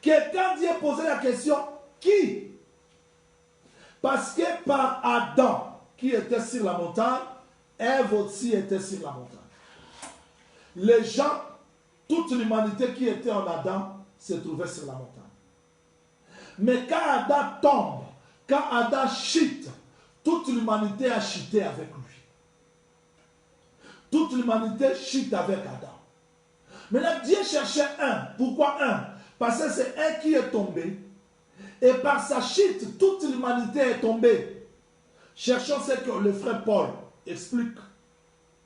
[SPEAKER 1] que quand Dieu posait la question, qui? Parce que par Adam, qui était sur la montagne, Ève aussi était sur la montagne. Les gens, toute l'humanité qui était en Adam, se trouvait sur la montagne. Mais quand Adam tombe, quand Adam chute, toute l'humanité a chuté avec lui. Toute l'humanité chute avec Adam. Maintenant, Dieu cherchait un. Pourquoi un? Parce que c'est un qui est tombé. Et par sa chute, toute l'humanité est tombée. Cherchons ce que le frère Paul explique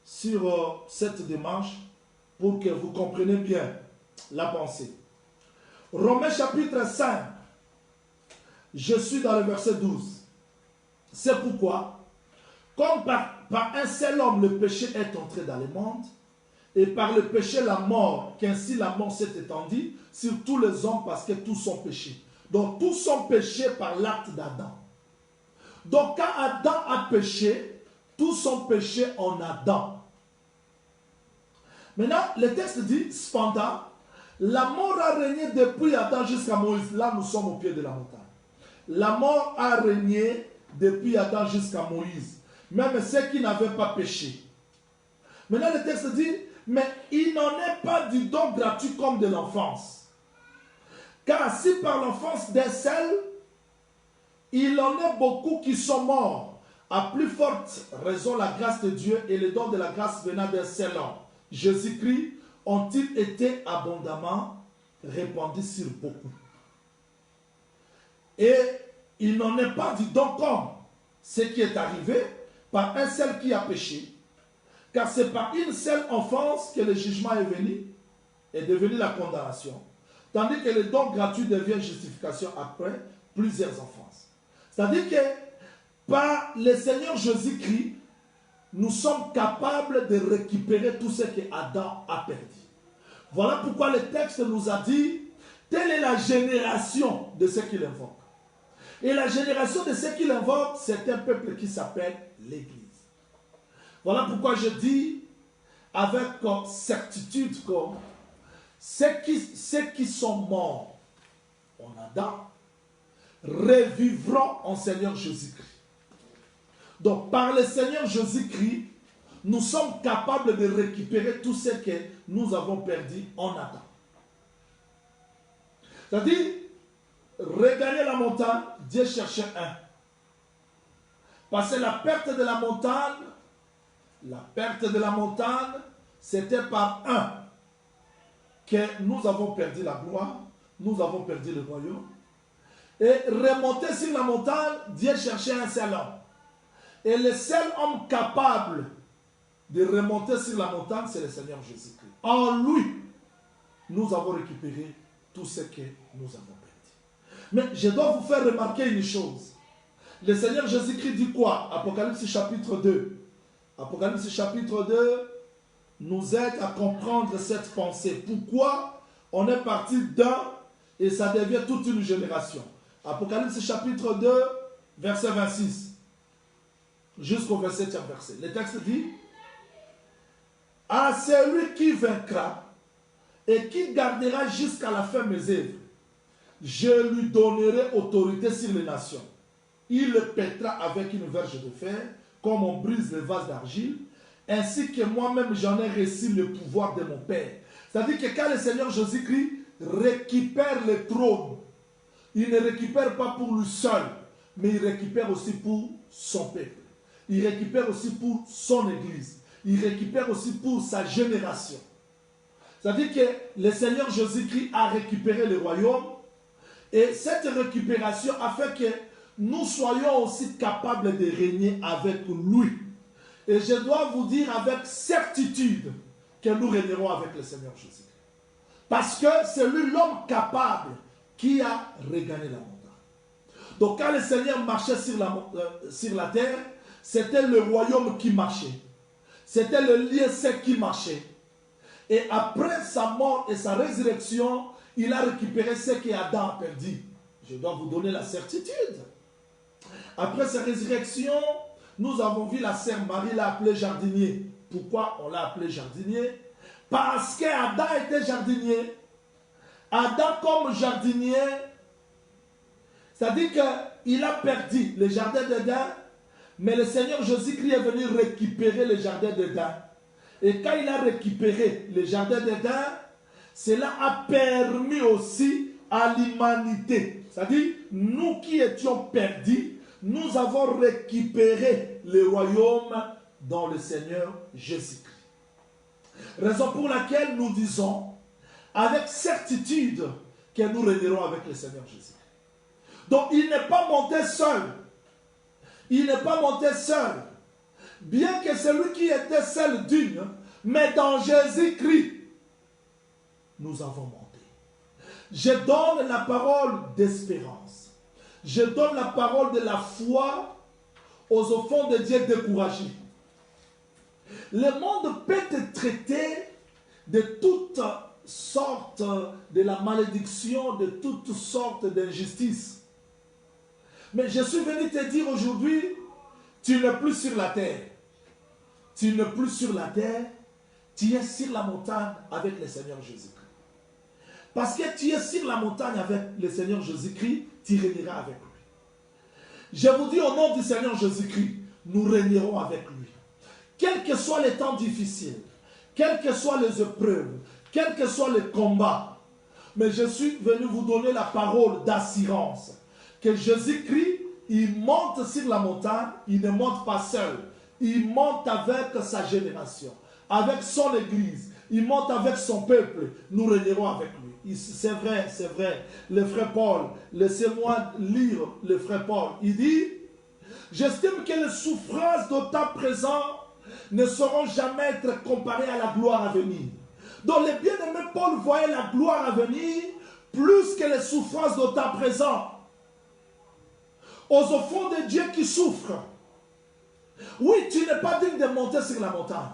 [SPEAKER 1] sur cette démarche pour que vous compreniez bien la pensée. Romains chapitre 5, je suis dans le verset 12. C'est pourquoi, comme par un seul homme le péché est entré dans le monde, et par le péché la mort, qu'ainsi la mort s'est étendue sur tous les hommes parce que tous sont péchés. Donc tous sont péchés par l'acte d'Adam. Donc quand Adam a péché, tous sont péchés en Adam. Maintenant, le texte dit, cependant, la mort a régné depuis Adam jusqu'à Moïse. Là, nous sommes au pied de la montagne. La mort a régné depuis Adam jusqu'à Moïse. Même ceux qui n'avaient pas péché. Maintenant, le texte dit, mais il n'en est pas du don gratuit comme de l'enfance. Car si par l'enfance d'un seul, il en est beaucoup qui sont morts, à plus forte raison la grâce de Dieu et le don de la grâce venant d'un seul homme, Jésus-Christ, ont-ils été abondamment répandus sur beaucoup. Et il n'en est pas du don comme ce qui est arrivé par un seul qui a péché. Car c'est par une seule offense que le jugement est devenu la condamnation. Tandis que le don gratuit devient justification après plusieurs offenses. C'est-à-dire que par le Seigneur Jésus-Christ, nous sommes capables de récupérer tout ce que Adam a perdu. Voilà pourquoi le texte nous a dit, telle est la génération de ce qu'il invoque. Et la génération de ce qu'il invoque, c'est un peuple qui s'appelle l'Église. Voilà pourquoi je dis avec certitude que ceux qui sont morts en Adam revivront en Seigneur Jésus-Christ. Donc par le Seigneur Jésus-Christ, nous sommes capables de récupérer tout ce que nous avons perdu en Adam. C'est-à-dire, regagner la montagne, Dieu cherchait un. Parce que la perte de la montagne, c'était par un que nous avons perdu la gloire, nous avons perdu le royaume. Et remonter sur la montagne, Dieu cherchait un seul homme. Et le seul homme capable de remonter sur la montagne, c'est le Seigneur Jésus-Christ. En lui, nous avons récupéré tout ce que nous avons perdu. Mais je dois vous faire remarquer une chose. Le Seigneur Jésus-Christ dit quoi? Apocalypse chapitre 2. Apocalypse chapitre 2 nous aide à comprendre cette pensée. Pourquoi on est parti d'un et ça devient toute une génération. Apocalypse chapitre 2, verset 26. Jusqu'au 27e verset. Le texte dit: à celui qui vaincra et qui gardera jusqu'à la fin mes œuvres, je lui donnerai autorité sur les nations. Il le pètera avec une verge de fer, comme on brise les vases d'argile, ainsi que moi-même j'en ai reçu le pouvoir de mon Père. C'est-à-dire que quand le Seigneur Jésus-Christ récupère le trône, il ne récupère pas pour lui seul, mais il récupère aussi pour son peuple. Il récupère aussi pour son église. Il récupère aussi pour sa génération. C'est-à-dire que le Seigneur Jésus-Christ a récupéré le royaume, et cette récupération a fait que nous soyons aussi capables de régner avec lui. Et je dois vous dire avec certitude que nous régnerons avec le Seigneur Jésus. Parce que c'est lui l'homme capable qui a regagné la montagne. Donc quand le Seigneur marchait sur la terre, c'était le royaume qui marchait. C'était le lieu sec qui marchait. Et après sa mort et sa résurrection, il a récupéré ce qu'Adam a perdu. Je dois vous donner la certitude. Après sa résurrection, nous avons vu la sœur Marie l'a appelé jardinier. Pourquoi on l'a appelé jardinier? Parce qu'Adam était jardinier. Adam comme jardinier, c'est-à-dire qu'il a perdu le jardin d'Éden, mais le Seigneur Jésus-Christ est venu récupérer le jardin d'Éden. Et quand il a récupéré le jardin d'Éden, cela a permis aussi à l'humanité, c'est-à-dire nous qui étions perdus, nous avons récupéré le royaume dans le Seigneur Jésus-Christ. Raison pour laquelle nous disons avec certitude que nous régnerons avec le Seigneur Jésus. Donc il n'est pas monté seul. Il n'est pas monté seul. Bien que celui qui était seul d'une, mais dans Jésus-Christ, nous avons monté. Je donne la parole d'espérance. Je donne la parole de la foi aux enfants de Dieu découragés. Le monde peut te traiter de toutes sortes de la malédiction, de toutes sortes d'injustices. Mais je suis venu te dire aujourd'hui, tu n'es plus sur la terre. Tu n'es plus sur la terre, tu es sur la montagne avec le Seigneur Jésus-Christ. Parce que tu es sur la montagne avec le Seigneur Jésus-Christ, tu régneras avec lui. Je vous dis au nom du Seigneur Jésus-Christ, nous régnerons avec lui. Quels que soient les temps difficiles, quelles que soient les épreuves, quels que soient les combats, mais je suis venu vous donner la parole d'assurance que Jésus-Christ, il monte sur la montagne, il ne monte pas seul, il monte avec sa génération, avec son église, il monte avec son peuple, nous régnerons avec lui. C'est vrai, c'est vrai. Le frère Paul, laissez-moi lire le frère Paul, il dit, j'estime que les souffrances de temps présent ne sauront jamais être comparées à la gloire à venir. Donc le bien-aimé Paul voyait la gloire à venir plus que les souffrances de temps présent. Aux enfants de Dieu qui souffrent. Oui, tu n'es pas digne de monter sur la montagne.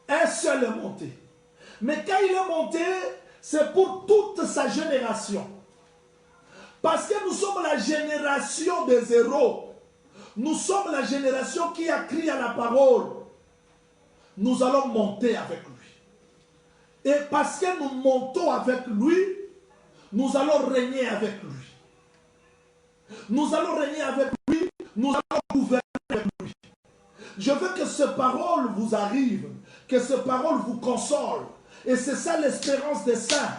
[SPEAKER 1] Un seul est monté. Mais quand il est monté, c'est pour toute sa génération. Parce que nous sommes la génération des héros. Nous sommes la génération qui a crié à la parole. Nous allons monter avec lui. Et parce que nous montons avec lui, nous allons régner avec lui. Nous allons régner avec lui, nous allons gouverner avec lui. Je veux que ces paroles vous arrivent, que ces paroles vous consolent. Et c'est ça l'espérance des saints.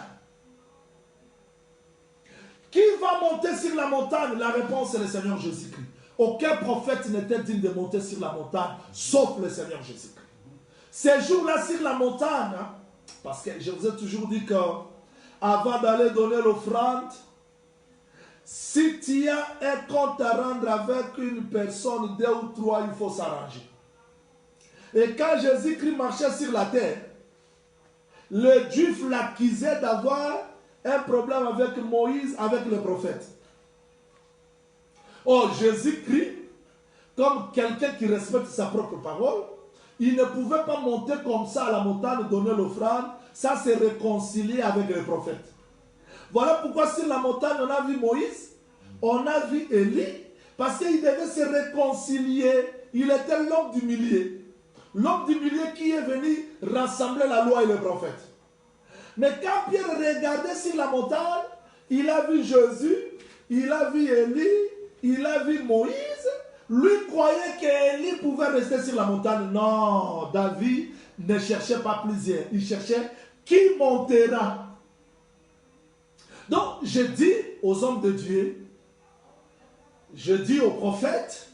[SPEAKER 1] Qui va monter sur la montagne? La réponse est le Seigneur Jésus-Christ. Aucun prophète n'était digne de monter sur la montagne, sauf le Seigneur Jésus-Christ. Ces jours-là sur la montagne, parce que je vous ai toujours dit que avant d'aller donner l'offrande, si tu as un compte à rendre avec une personne, 2 ou 3, il faut s'arranger. Et quand Jésus-Christ marchait sur la terre, les Juifs l'accusaient d'avoir un problème avec Moïse, avec les prophètes. Oh, Jésus-Christ, comme quelqu'un qui respecte sa propre parole, il ne pouvait pas monter comme ça à la montagne, donner l'offrande, ça se réconcilier avec les prophètes. Voilà pourquoi sur la montagne, on a vu Moïse, on a vu Élie, parce qu'il devait se réconcilier. Il était l'homme du milieu. L'homme du milieu qui est venu rassembler la loi et les prophètes. Mais quand Pierre regardait sur la montagne, il a vu Jésus, il a vu Élie, il a vu Moïse. Lui croyait qu'Élie pouvait rester sur la montagne. Non, David ne cherchait pas plusieurs. Il cherchait qui montera. Donc, je dis aux hommes de Dieu, je dis aux prophètes,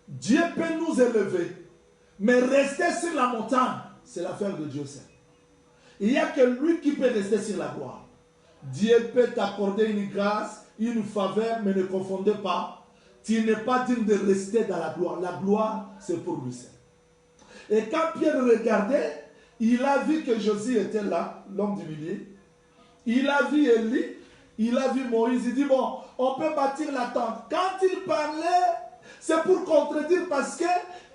[SPEAKER 1] Dieu peut nous élever. Mais rester sur la montagne, c'est l'affaire de Dieu seul. Il n'y a que lui qui peut rester sur la gloire. Dieu peut t'accorder une grâce, une faveur, mais ne confondez pas. Tu n'es pas digne de rester dans la gloire. La gloire, c'est pour lui seul. Et quand Pierre regardait, il a vu que Jésus était là, l'homme du milieu. Il a vu Élie, il a vu Moïse. Il dit, bon, on peut bâtir la tente. Quand il parlait, c'est pour contredire parce que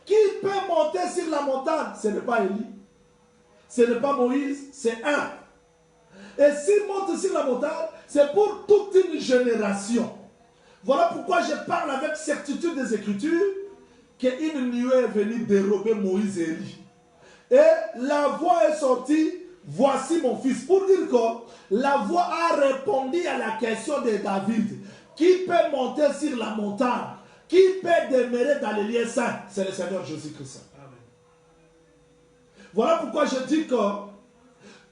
[SPEAKER 1] qui peut monter sur la montagne? Ce n'est pas Élie. Ce n'est pas Moïse, c'est un. Et s'il monte sur la montagne, c'est pour toute une génération. Voilà pourquoi je parle avec certitude des Écritures qu'une nuée est venue dérober Moïse et Élie. Et la voix est sortie, voici mon fils. Pour dire que la voix a répondu à la question de David. Qui peut monter sur la montagne? Qui peut demeurer dans les lieux saints? C'est le Seigneur Jésus-Christ. Voilà pourquoi je dis que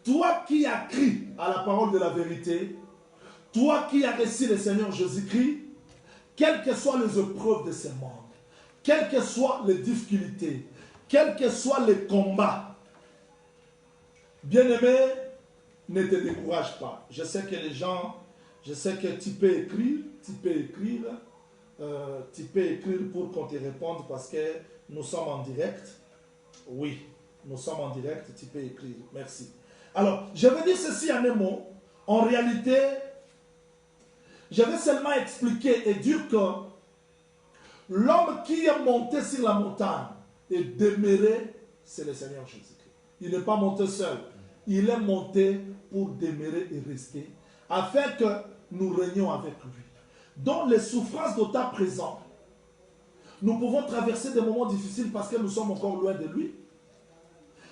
[SPEAKER 1] toi qui as crié à la parole de la vérité, toi qui as reçu le Seigneur Jésus-Christ, quelles que soient les épreuves de ce monde, quelles que soient les difficultés, quels que soient les combats, bien-aimé, ne te décourage pas. Je sais que les gens, je sais que tu peux écrire, pour qu'on te réponde parce que nous sommes en direct. Oui, nous sommes en direct, tu peux écrire. Merci. Alors, je vais dire ceci en un mot. En réalité, je vais seulement expliquer et dire que l'homme qui est monté sur la montagne et demeuré, c'est le Seigneur Jésus-Christ. Il n'est pas monté seul. Il est monté pour demeurer et rester, afin que nous régnions avec lui. Dans les souffrances de temps présent, nous pouvons traverser des moments difficiles parce que nous sommes encore loin de lui.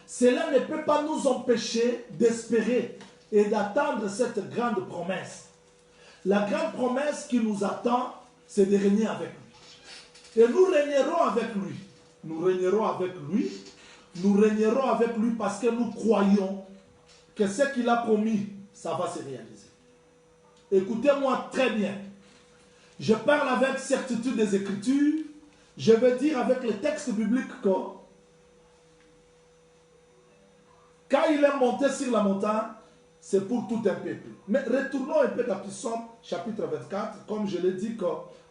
[SPEAKER 1] Cela ne peut pas nous empêcher d'espérer et d'attendre cette grande promesse. La grande promesse qui nous attend, c'est de régner avec lui. Et nous régnerons avec lui. Nous régnerons avec lui. Nous régnerons avec lui parce que nous croyons que ce qu'il a promis, ça va se réaliser. Écoutez-moi très bien. Je parle avec certitude des Écritures. Je vais dire avec les textes bibliques que quand il est monté sur la montagne, c'est pour tout un peuple. Mais retournons un peu dans Psaume chapitre 24. Comme je l'ai dit, que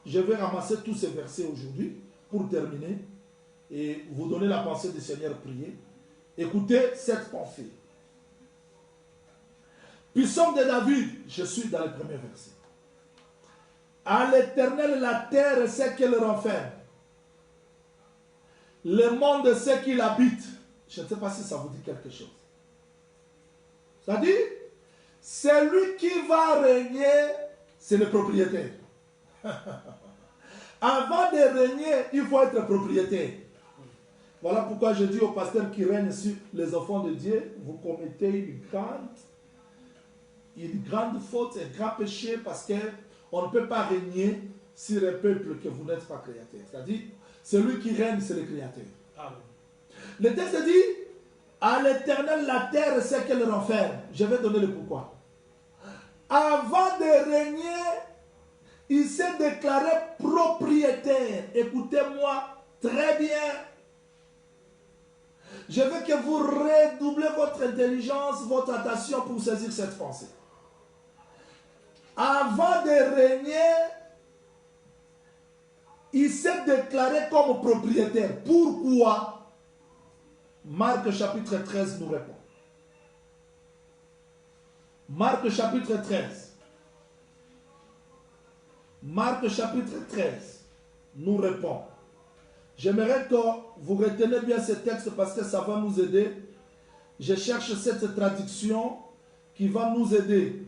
[SPEAKER 1] je vais ramasser tous ces versets aujourd'hui pour terminer et vous donner la pensée du Seigneur prier. Écoutez cette pensée. Psaume de David, je suis dans le premier verset. À l'Éternel la terre et ce qu'elle renferme, le monde et ce qu'il habite. Je ne sais pas si ça vous dit quelque chose. Ça dit, celui qui va régner, c'est le propriétaire. Avant de régner, il faut être propriétaire. Voilà pourquoi je dis aux pasteurs qui règnent sur les enfants de Dieu, vous commettez une grande faute, un grand péché, parce qu'on ne peut pas régner sur un peuple que vous n'êtes pas créateur. C'est-à-dire, celui qui règne, c'est le créateur. Amen. Le texte dit, à l'Éternel la terre et ce qu'elle renferme. Je vais donner le pourquoi. Avant de régner, il s'est déclaré propriétaire. Écoutez-moi très bien. Je veux que vous redoublez votre intelligence, votre attention pour saisir cette pensée. Avant de régner, il s'est déclaré comme propriétaire. Pourquoi? Marc chapitre 13 nous répond. Marc chapitre 13. Marc chapitre 13 nous répond. J'aimerais que vous reteniez bien ce texte parce que ça va nous aider. Je cherche cette traduction qui va nous aider.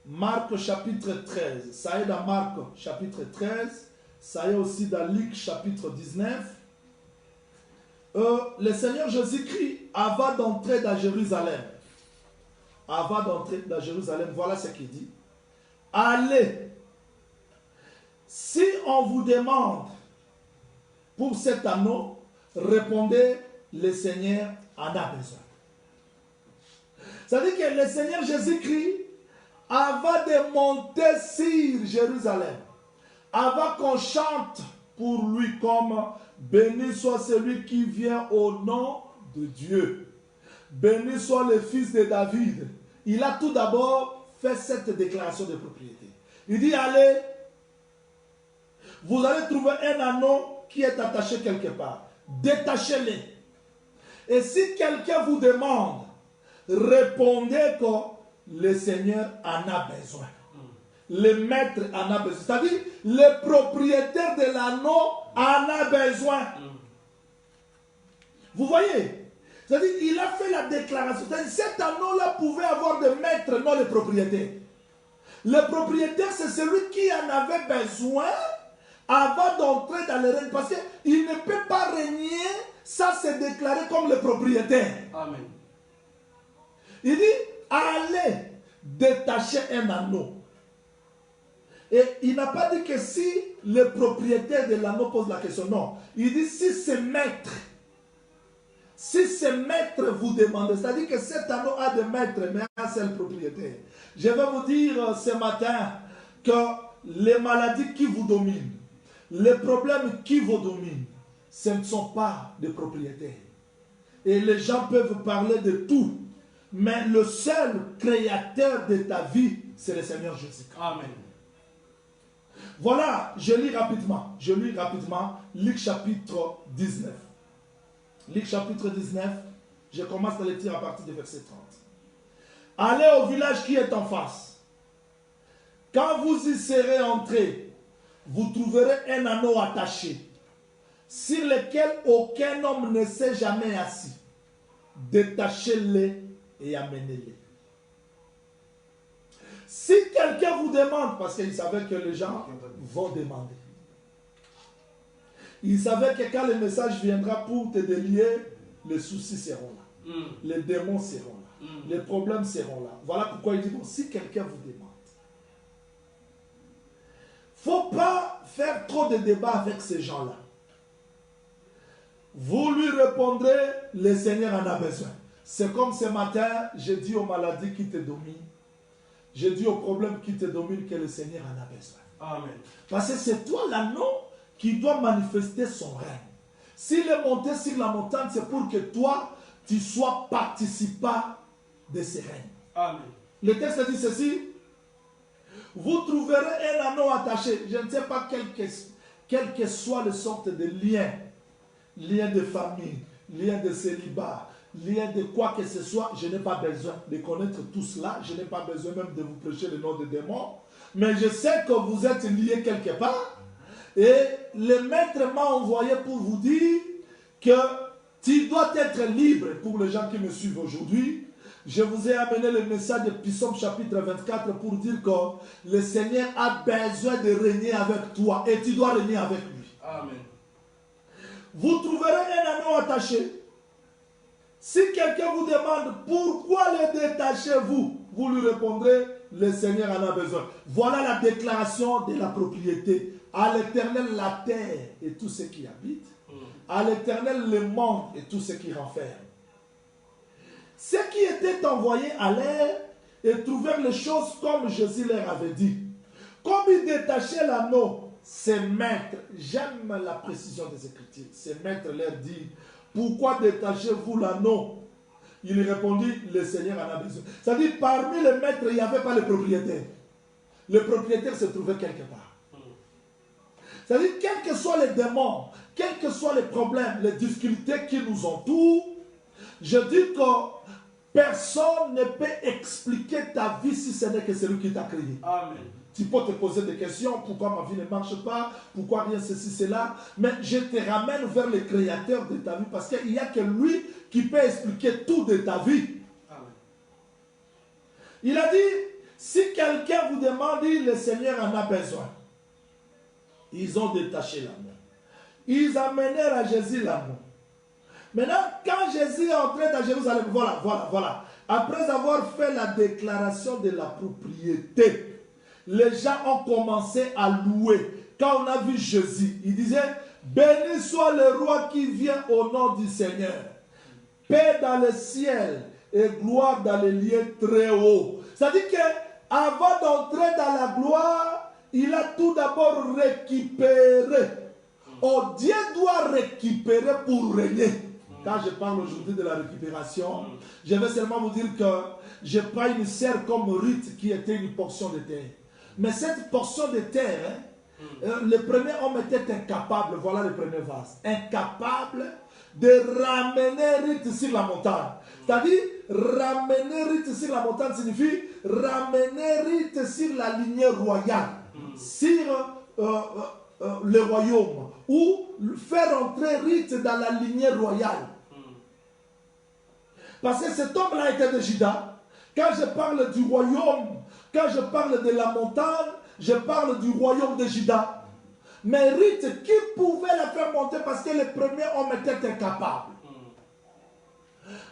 [SPEAKER 1] Marc chapitre 13. Ça est dans Marc chapitre 13. Ça est aussi dans Luc chapitre 19. Le Seigneur Jésus-Christ, avant d'entrer dans Jérusalem, voilà ce qu'il dit. Allez, si on vous demande pour cet anneau, répondez, le Seigneur en a besoin. C'est-à-dire que le Seigneur Jésus-Christ, avant de monter sur Jérusalem, avant qu'on chante pour lui comme béni soit celui qui vient au nom de Dieu, béni soit le fils de David, il a tout d'abord fait cette déclaration de propriété. Il dit, allez, vous allez trouver un anneau qui est attaché quelque part. Détachez-le. Et si quelqu'un vous demande, répondez que le Seigneur en a besoin. Le maître en a besoin. C'est-à-dire, le propriétaire de l'anneau en a besoin. Vous voyez? C'est-à-dire, il a fait la déclaration. C'est-à-dire, cet anneau-là pouvait avoir de maître, non le propriétaire. Le propriétaire, c'est celui qui en avait besoin avant d'entrer dans le règne. Parce qu'il ne peut pas régner sans se déclarer comme le propriétaire.
[SPEAKER 2] Amen.
[SPEAKER 1] Il dit, allez détacher un anneau. Et il n'a pas dit que si le propriétaire de l'anneau pose la question, non. Il dit, si ce maître vous demande, c'est-à-dire que cet anneau a de maître, mais un seul propriétaire. Je vais vous dire ce matin que les maladies qui vous dominent, les problèmes qui vous dominent, ce ne sont pas des propriétaires. Et les gens peuvent parler de tout, mais le seul créateur de ta vie, c'est le Seigneur Jésus.
[SPEAKER 2] Amen.
[SPEAKER 1] Voilà, je lis rapidement. Luc chapitre 19. Luc chapitre 19, je commence à le lire à partir du verset 30. Allez au village qui est en face. Quand vous y serez entrés, vous trouverez un anneau attaché, sur lequel aucun homme ne s'est jamais assis. Détachez-le et amenez-le. Si quelqu'un vous demande, parce qu'il savait que les gens vont demander. Il savait que quand le message viendra pour te délier, les soucis seront là. Les démons seront là. Les problèmes seront là. Voilà pourquoi il dit, bon, si quelqu'un vous demande, il ne faut pas faire trop de débats avec ces gens-là. Vous lui répondrez, le Seigneur en a besoin. C'est comme ce matin, j'ai dit aux maladies qui te dominent, j'ai dit aux problèmes qui te dominent que le Seigneur en a besoin.
[SPEAKER 2] Amen.
[SPEAKER 1] Parce que c'est toi l'anneau qui doit manifester son règne. S'il est monté sur la montagne, c'est pour que toi, tu sois participant de ce règne. Amen. Le texte dit ceci. Vous trouverez un anneau attaché. Je ne sais pas quelle que soit le sorte de lien. Lien de famille, lien de célibat, lien de quoi que ce soit. Je n'ai pas besoin de connaître tout cela. Je n'ai pas besoin même de vous prêcher le nom des démons. Mais je sais que vous êtes liés quelque part. Et le maître m'a envoyé pour vous dire que tu dois être libre. Pour les gens qui me suivent aujourd'hui, je vous ai amené le message de Psaume chapitre 24 pour dire que le Seigneur a besoin de régner avec toi et tu dois régner avec lui.
[SPEAKER 2] Amen.
[SPEAKER 1] Vous trouverez un anneau attaché. Si quelqu'un vous demande pourquoi le détachez-vous, vous lui répondrez, le Seigneur en a besoin. Voilà la déclaration de la propriété. À l'Éternel la terre et tout ce qui habite. À l'Éternel le monde et tout ce qui renferme. Ceux qui étaient envoyés allèrent et trouvèrent les choses comme Jésus leur avait dit. Comme ils détachaient l'anneau, ces maîtres, j'aime la précision des Écritures, ces maîtres leur dit, pourquoi détachez-vous l'anneau? Il répondit, le Seigneur en a besoin. C'est-à-dire, parmi les maîtres, il n'y avait pas le propriétaire. Le propriétaire se trouvait quelque part. C'est-à-dire, quels que soient les démons, quels que soient les problèmes, les difficultés qui nous entourent, je dis que personne ne peut expliquer ta vie si ce n'est que celui qui t'a créé.
[SPEAKER 2] Amen.
[SPEAKER 1] Tu peux te poser des questions, pourquoi ma vie ne marche pas, pourquoi rien ceci, cela, mais je te ramène vers le créateur de ta vie parce qu'il n'y a que lui qui peut expliquer tout de ta vie. Amen. Il a dit, si quelqu'un vous demande, le Seigneur en a besoin. Ils ont détaché l'amour. Ils amenèrent à Jésus l'amour. Maintenant, quand Jésus est entré dans Jérusalem, voilà. Après avoir fait la déclaration de la propriété, les gens ont commencé à louer. Quand on a vu Jésus, il disait, béni soit le roi qui vient au nom du Seigneur. Paix dans le ciel et gloire dans les lieux très hauts. C'est-à-dire qu'avant d'entrer dans la gloire, il a tout d'abord récupéré. Oh, Dieu doit récupérer pour régner. Quand je parle aujourd'hui de la récupération, je vais seulement vous dire que je prends une serre comme Ruth qui était une portion de terre. Mais cette portion de terre, le premier homme était incapable, voilà le premier vase, incapable de ramener Ruth sur la montagne. C'est-à-dire, ramener Ruth sur la montagne signifie ramener Ruth sur la lignée royale, sur le royaume, ou faire entrer Ruth dans la lignée royale. Parce que cet homme-là était de Juda. Quand je parle du royaume, quand je parle de la montagne, je parle du royaume de Juda. Mais Ruth, qui pouvait la faire monter parce que le premier homme était incapable.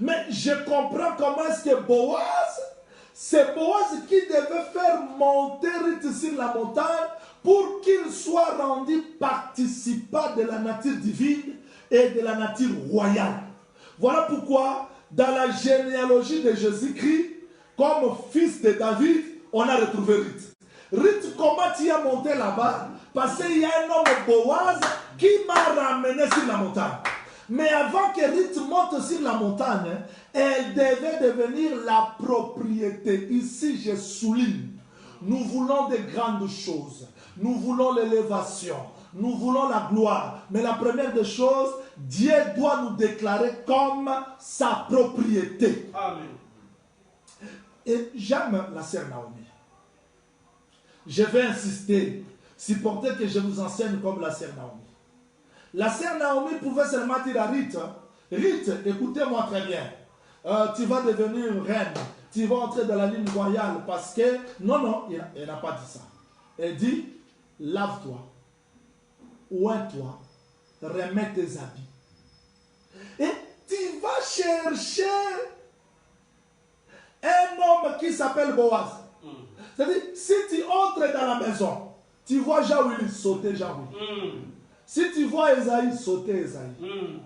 [SPEAKER 1] Mais je comprends comment est-ce que Boaz, c'est Boaz qui devait faire monter Ruth sur la montagne pour qu'il soit rendu participant de la nature divine et de la nature royale. Voilà pourquoi, dans la généalogie de Jésus-Christ, comme fils de David, on a retrouvé Ruth. Ruth, comment tu as monté là-bas? Parce qu'il y a un homme Boaz qui m'a ramené sur la montagne. Mais avant que Ruth monte sur la montagne, elle devait devenir la propriété. Ici, je souligne, nous voulons de grandes choses. Nous voulons l'élévation. Nous voulons la gloire. Mais la première des choses, Dieu doit nous déclarer comme sa propriété. Amen. Et j'aime la sœur Naomi. Je vais insister, supporter que je vous enseigne comme la sœur Naomi. La sœur Naomi pouvait seulement dire à Ruth, Ruth, écoutez-moi très bien, tu vas devenir reine, tu vas entrer dans la ligne royale parce que... Non, elle n'a pas dit ça. Elle dit, lave-toi, oins-toi, remets tes habits. Et tu vas chercher un homme qui s'appelle Boaz. C'est-à-dire, si tu entres dans la maison, tu vois Jean-Willy, sauter Jean-Willy. Si tu vois Esaïe, sauter Esaïe.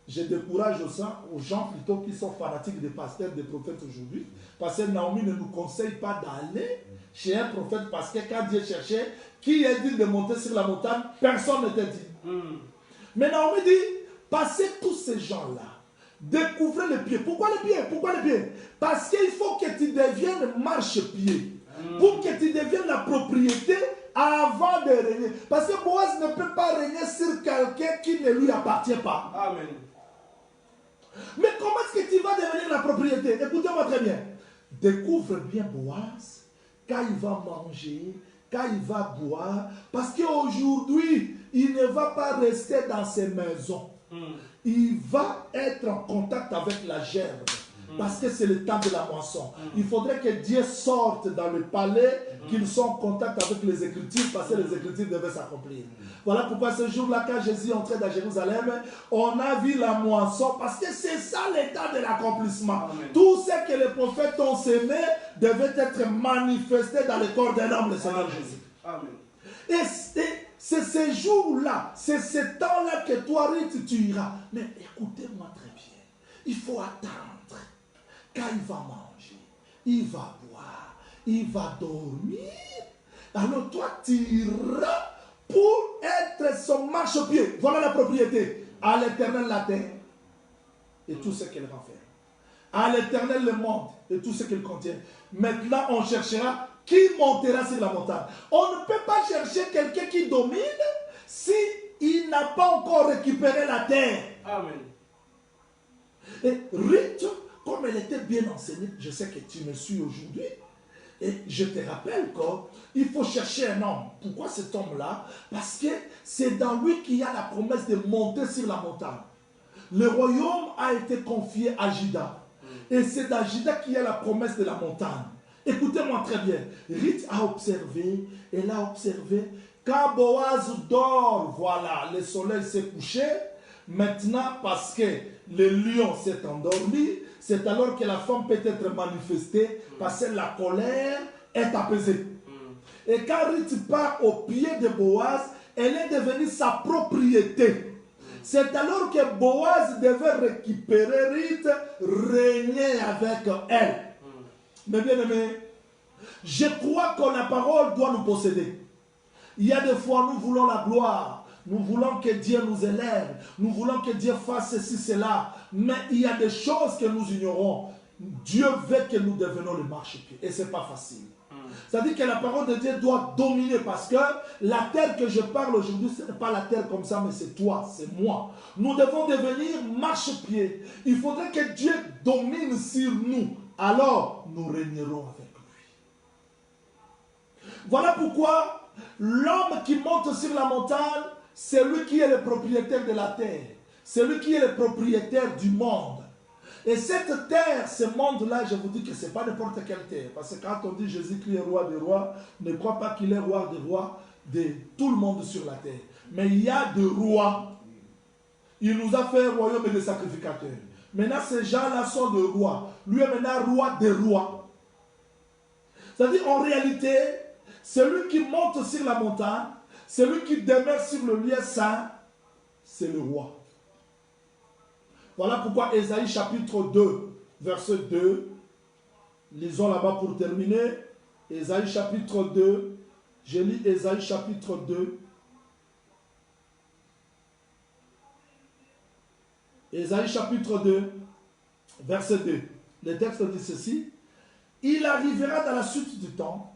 [SPEAKER 1] Je décourage aux gens plutôt qui sont fanatiques des pasteurs, des prophètes aujourd'hui, parce que Naomi ne nous conseille pas d'aller chez un prophète, parce que quand Dieu cherchait, qui est dit de monter sur la montagne, personne n'était dit. Mais Naomi dit, passez tous ces gens-là, découvrez les pieds. Pourquoi les pieds? Pourquoi les pieds? Parce qu'il faut que tu deviennes marche-pied. Pour que tu deviennes la propriété avant de régner. Parce que Boaz ne peut pas régner sur quelqu'un qui ne lui appartient pas. Amen. Mais comment est-ce que tu vas devenir la propriété? Écoutez-moi très bien. Découvre bien Boaz quand il va manger, quand il va boire. Parce qu'aujourd'hui, il ne va pas rester dans ses maisons. Il va être en contact avec la gerbe. Parce que c'est le temps de la moisson. Il faudrait que Dieu sorte dans le palais, qu'il soit en contact avec les Écritures, parce que les Écritures devaient s'accomplir. Voilà pourquoi ce jour-là, quand Jésus entrait dans Jérusalem, on a vu la moisson, parce que c'est ça l'état de l'accomplissement. Tout ce que les prophètes ont sémé devait être manifesté dans le corps d'un homme, le Seigneur Jésus. Amen. Et c'est ce jour-là, c'est ce temps-là que toi, Ruth, tu iras. Mais écoutez-moi très bien, il faut attendre. Quand il va manger, il va boire, il va dormir. Alors toi, tu iras pour être son marchepied. Voilà la propriété. À l'Éternel la terre et tout ce qu'elle va faire. À l'Éternel le monde et tout ce qu'il contient. Maintenant, on cherchera qui montera sur la montagne. On ne peut pas chercher quelqu'un qui domine si il n'a pas encore récupéré la terre. Amen. Et Ruth, comme elle était bien enseignée, je sais que tu me suis aujourd'hui, Et je te rappelle qu'il faut chercher un homme. Pourquoi cet homme-là? Parce que c'est dans lui qu'il y a la promesse de monter sur la montagne. Le royaume a été confié à Juda. Et c'est dans Juda qu'il y a la promesse de la montagne. Écoutez-moi très bien. Ruth a observé, elle a observé. Quand Boaz dort, voilà, le soleil s'est couché. Maintenant, parce que le lion s'est endormi, c'est alors que la femme peut être manifestée parce que la colère est apaisée. Et quand Ruth part au pied de Boaz, elle est devenue sa propriété. C'est alors que Boaz devait récupérer Ruth, régner avec elle. Mais bien aimé, je crois que la parole doit nous posséder. Il y a des fois, nous voulons la gloire. Nous voulons que Dieu nous élève. Nous voulons que Dieu fasse ceci, cela. Mais il y a des choses que nous ignorons. Dieu veut que nous devenions le marchepied. Et ce n'est pas facile. C'est-à-dire que la parole de Dieu doit dominer. Parce que la terre que je parle aujourd'hui, ce n'est pas la terre comme ça, mais c'est toi, c'est moi. Nous devons devenir marchepied. Il faudrait que Dieu domine sur nous. Alors, nous régnerons avec lui. Voilà pourquoi l'homme qui monte sur la montagne, c'est lui qui est le propriétaire de la terre. C'est lui qui est le propriétaire du monde. Et cette terre, ce monde-là, je vous dis que ce n'est pas n'importe quelle terre. Parce que quand on dit Jésus-Christ est roi des rois, ne crois pas qu'il est roi des rois de tout le monde sur la terre. Mais il y a des rois. Il nous a fait un royaume de sacrificateurs. Maintenant, ces gens-là sont des rois. Lui est maintenant roi des rois. C'est-à-dire, en réalité, celui qui monte sur la montagne, celui qui demeure sur le lieu saint, c'est le roi. Voilà pourquoi Ésaïe chapitre 2, verset 2, lisons là-bas pour terminer. Ésaïe chapitre 2, je lis Ésaïe chapitre 2. Ésaïe chapitre 2, verset 2. Le texte dit ceci. Il arrivera dans la suite du temps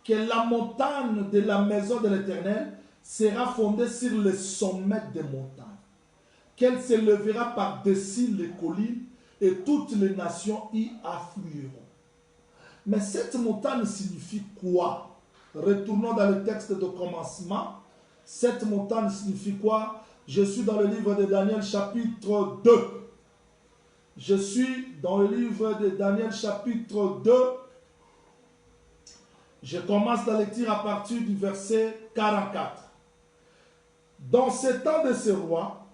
[SPEAKER 1] que la montagne de la maison de l'Éternel sera fondée sur le sommet des montagnes, qu'elle s'élèvera par-dessus les collines et toutes les nations y afflueront. Mais cette montagne signifie quoi? Retournons dans le texte de commencement. Cette montagne signifie quoi? Je suis dans le livre de Daniel chapitre 2. Je suis dans le livre de Daniel chapitre 2. Je commence la lecture à partir du verset 44. Dans ce temps de ce roi,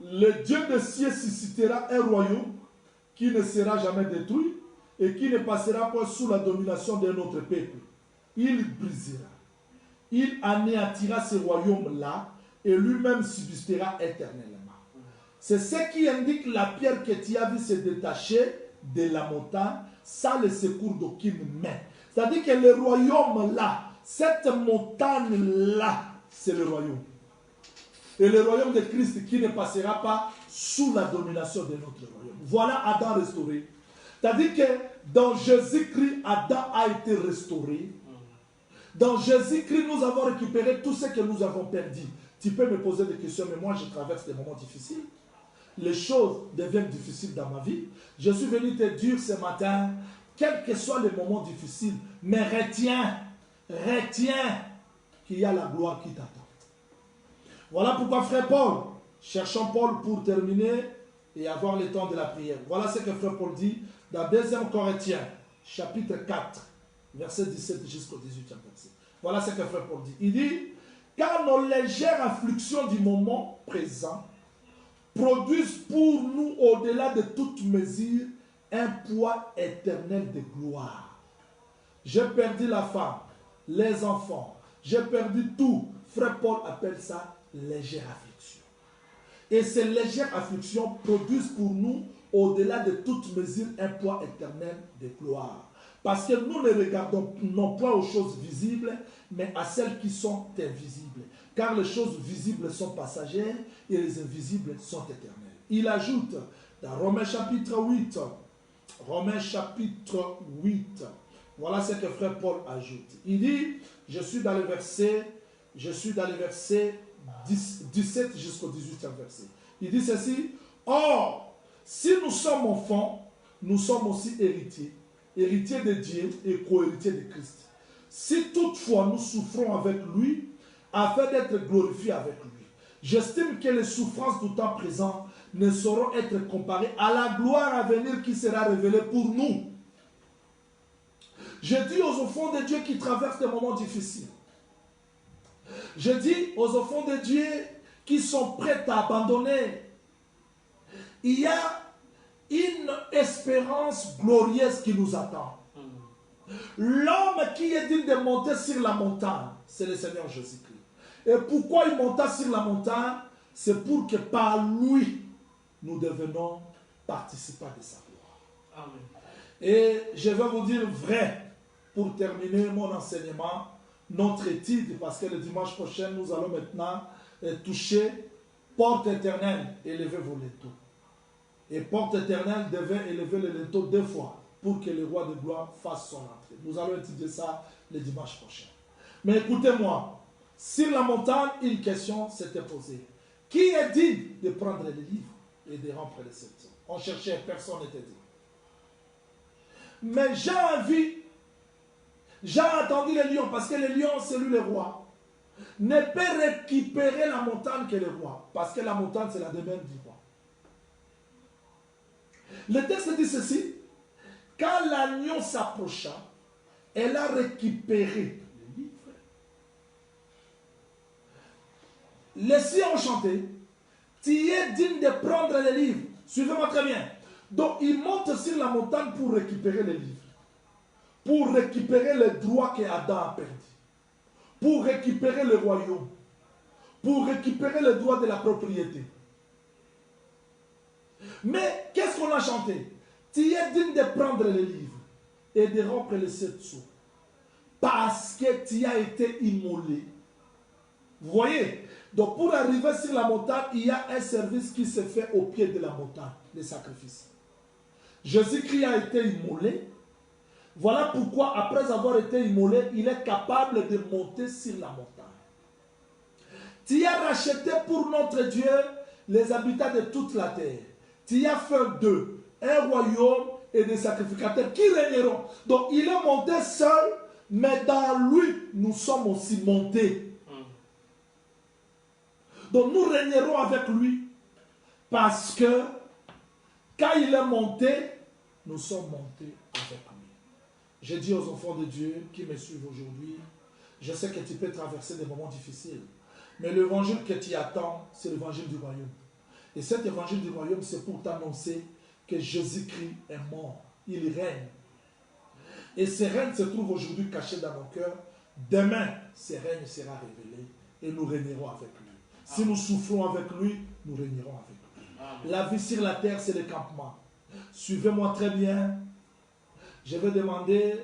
[SPEAKER 1] le Dieu des cieux suscitera un royaume qui ne sera jamais détruit et qui ne passera pas sous la domination d'un autre peuple. Il brisera. Il anéantira ce royaume-là et lui-même subsistera éternellement. C'est ce qui indique la pierre que tu as vu se détacher de la montagne sans le secours d'aucune main. C'est-à-dire que le royaume-là, cette montagne-là, c'est le royaume. Et le royaume de Christ qui ne passera pas sous la domination de notre royaume. Voilà Adam restauré. C'est-à-dire que dans Jésus-Christ, Adam a été restauré. Dans Jésus-Christ, nous avons récupéré tout ce que nous avons perdu. Tu peux me poser des questions, mais moi je traverse des moments difficiles. Les choses deviennent difficiles dans ma vie. Je suis venu te dire ce matin, quels que soient les moments difficiles, mais retiens qu'il y a la gloire qui t'attend. Voilà pourquoi, frère Paul, cherchons Paul pour terminer et avoir le temps de la prière. Voilà ce que frère Paul dit dans 2 Corinthiens, chapitre 4, verset 17 jusqu'au 18e verset. Voilà ce que frère Paul dit. Il dit, car nos légères afflictions du moment présent produisent pour nous, au-delà de toute mesure, un poids éternel de gloire. J'ai perdu la femme, les enfants, j'ai perdu tout. Frère Paul appelle ça légère affliction. Et ces légères afflictions produisent pour nous, au-delà de toute mesure, un poids éternel de gloire. Parce que nous ne regardons non pas aux choses visibles, mais à celles qui sont invisibles. Car les choses visibles sont passagères et les invisibles sont éternelles. Il ajoute dans Romains chapitre 8, Romains chapitre 8, voilà ce que frère Paul ajoute. Il dit, je suis dans le verset 17 jusqu'au 18e verset. Il dit ceci, or, si nous sommes enfants, nous sommes aussi héritiers, héritiers de Dieu et co-héritiers de Christ. Si toutefois nous souffrons avec lui, afin d'être glorifiés avec lui. J'estime que les souffrances du temps présent ne sauront être comparées à la gloire à venir qui sera révélée pour nous. Je dis aux enfants de Dieu qui traversent des moments difficiles. Je dis aux enfants de Dieu qui sont prêts à abandonner. Il y a une espérance glorieuse qui nous attend. L'homme qui est digne de monter sur la montagne, c'est le Seigneur Jésus-Christ. Et pourquoi il monta sur la montagne? C'est pour que par lui, nous devenons participants de sa gloire. Amen. Et je vais vous dire vrai, pour terminer mon enseignement, notre étude, parce que le dimanche prochain, nous allons maintenant toucher porte éternelle, élevez vos linteaux. Et porte éternelle devait élever les linteaux 2 fois pour que le roi de gloire fasse son entrée. Nous allons étudier ça le dimanche prochain. Mais écoutez-moi, sur la montagne, une question s'était posée. Qui est digne de prendre les livres et de rompre les sceptres? On cherchait, personne n'était digne. Mais Jean a entendu les lions, parce que les lions, c'est lui le roi. Ne peut récupérer la montagne que le roi, parce que la montagne, c'est la demeure du roi. Le texte dit ceci: quand l'agneau s'approcha, elle a récupéré les livres. Les siens ont chanté: tu es digne de prendre les livres. Suivez-moi très bien. Donc, il monte sur la montagne pour récupérer les livres, pour récupérer les droits que Adam a perdus, pour récupérer le royaume, pour récupérer les droits de la propriété. Mais qu'est-ce qu'on a chanté? Tu es digne de prendre les livres et de rompre les 7 sceaux, parce que tu as été immolé. Vous voyez? Donc pour arriver sur la montagne, il y a un service qui se fait au pied de la montagne, les sacrifices. Jésus-Christ a été immolé. Voilà pourquoi, après avoir été immolé, il est capable de monter sur la montagne. Tu as racheté pour notre Dieu les habitants de toute la terre. Tu as fait d'eux un royaume et des sacrificateurs qui régneront. Donc il est monté seul, mais dans lui, nous sommes aussi montés. Donc nous régnerons avec lui, parce que quand il est monté, nous sommes montés avec lui. Je dis aux enfants de Dieu qui me suivent aujourd'hui, je sais que tu peux traverser des moments difficiles, mais l'évangile que tu attends, c'est l'évangile du royaume. Et cet évangile du royaume, c'est pour t'annoncer que Jésus-Christ est mort. Il règne. Et ce règne se trouve aujourd'hui caché dans nos cœurs. Demain, ce règne sera révélé et nous régnerons avec lui. Si nous souffrons avec lui, nous régnerons avec lui. La vie sur la terre, c'est le campement. Suivez-moi très bien. Je vais demander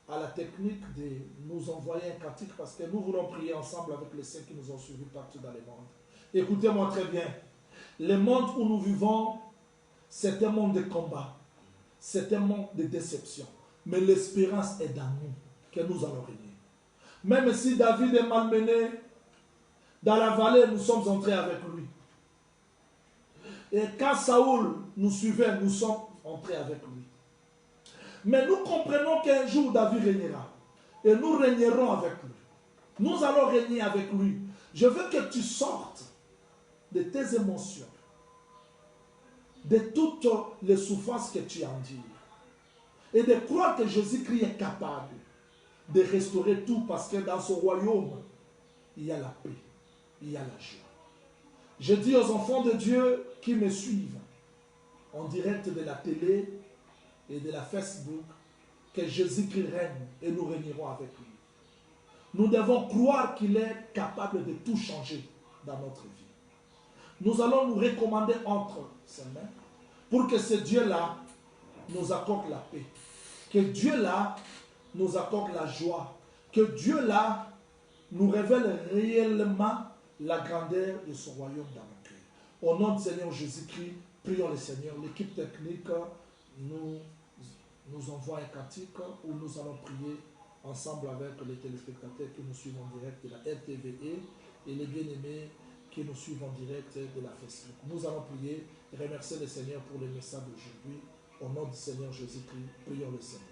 [SPEAKER 1] à la technique de nous envoyer un cantique, parce que nous voulons prier ensemble avec les saints qui nous ont suivis partout dans le monde. Écoutez-moi très bien. Le monde où nous vivons, c'est un monde de combat. C'est un monde de déception. Mais l'espérance est dans nous, que nous allons régner. Même si David est malmené, dans la vallée, nous sommes entrés avec lui. Et quand Saoul nous suivait, nous sommes entrés avec lui. Mais nous comprenons qu'un jour David régnera. Et nous régnerons avec lui. Nous allons régner avec lui. Je veux que tu sortes de tes émotions, de toutes les souffrances que tu endures, et de croire que Jésus-Christ est capable de restaurer tout, parce que dans son royaume, il y a la paix, il y a la joie. Je dis aux enfants de Dieu qui me suivent en direct de la télé et de la Facebook que Jésus-Christ règne et nous régnerons avec lui. Nous devons croire qu'il est capable de tout changer dans notre vie. Nous allons nous recommander entre ses mains pour que ce Dieu-là nous accorde la paix, que Dieu-là nous accorde la joie, que Dieu-là nous révèle réellement la grandeur de son royaume dans nos cœurs. Au nom du Seigneur Jésus-Christ, prions le Seigneur. L'équipe technique nous envoie un cantique où nous allons prier ensemble avec les téléspectateurs qui nous suivent en direct de la RTVE et les bien-aimés qui nous suivent en direct de la Facebook. Nous allons prier et remercier le Seigneur pour le message d'aujourd'hui. Au nom du Seigneur Jésus-Christ, prions le Seigneur.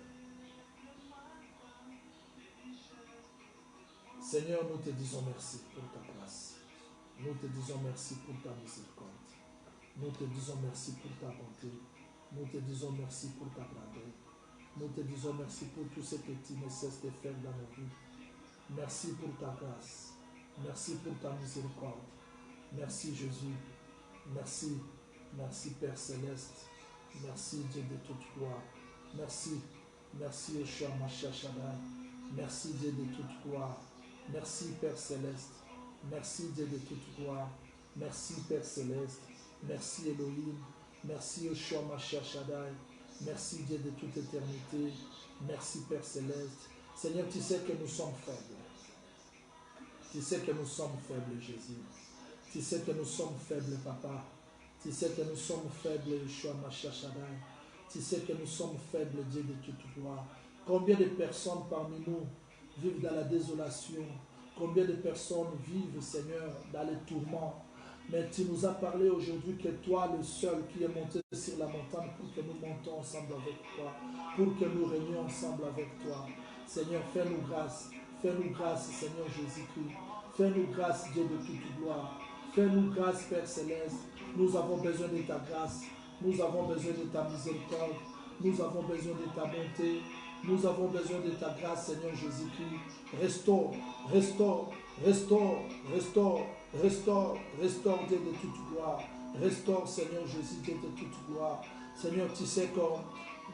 [SPEAKER 1] Seigneur, nous te disons merci pour ta grâce. Nous te disons merci pour ta miséricorde. Nous te disons merci pour ta bonté. Nous te disons merci pour ta grandeur. Nous te disons merci pour tout ce que tu ne cesses de faire dans nos vies. Merci pour ta grâce. Merci pour ta miséricorde. Merci Jésus. Merci. Merci Père Céleste. Merci Dieu de toute gloire. Merci. Merci Yeshua Mashiach Shaddai. Merci Dieu de toute gloire. Merci Père Céleste. Merci Dieu de toute gloire. Merci Père Céleste. Merci Elohim. Merci Yeshua Mashiach Shaddai. Merci Dieu de toute éternité. Merci Père Céleste. Seigneur, tu sais que nous sommes faibles. Tu sais que nous sommes faibles, Jésus. Tu sais que nous sommes faibles, Papa. Tu sais que nous sommes faibles, Yeshua Mashiach Shaddai. Tu sais que nous sommes faibles, Dieu de toute gloire. Combien de personnes parmi nous vivent dans la désolation? Combien de personnes vivent, Seigneur, dans les tourments? Mais tu nous as parlé aujourd'hui que toi, le seul qui est monté sur la montagne pour que nous montons ensemble avec toi, pour que nous régnions ensemble avec toi. Seigneur, fais-nous grâce. Fais-nous grâce, Seigneur Jésus-Christ. Fais-nous grâce, Dieu de toute gloire. Fais-nous grâce, Père Céleste. Nous avons besoin de ta grâce. Nous avons besoin de ta miséricorde. Nous avons besoin de ta bonté. Nous avons besoin de ta grâce, Seigneur Jésus-Christ. Restaure, restaure, restaure, restaure, restaure, restaure, Dieu de toute gloire. Restaure, Seigneur Jésus, Dieu de toute gloire. Seigneur, tu sais que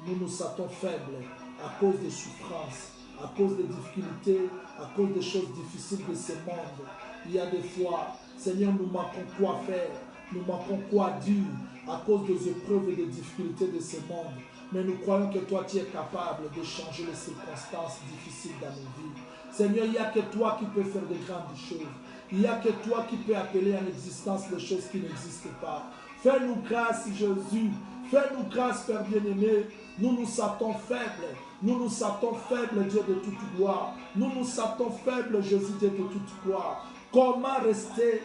[SPEAKER 1] nous nous sentons faibles à cause des souffrances, à cause des difficultés, à cause des choses difficiles de ce monde. Il y a des fois, Seigneur, nous manquons quoi faire, nous manquons quoi dire à cause des épreuves et des difficultés de ce monde. Mais nous croyons que toi, tu es capable de changer les circonstances difficiles dans nos vies. Seigneur, il n'y a que toi qui peux faire de grandes choses. Il n'y a que toi qui peux appeler en existence des choses qui n'existent pas. Fais-nous grâce, Jésus. Fais-nous grâce, Père bien-aimé. Nous nous sentons faibles. Nous nous sentons faibles, Dieu de toute gloire. Nous nous sentons faibles, Jésus, Dieu de toute gloire. Comment rester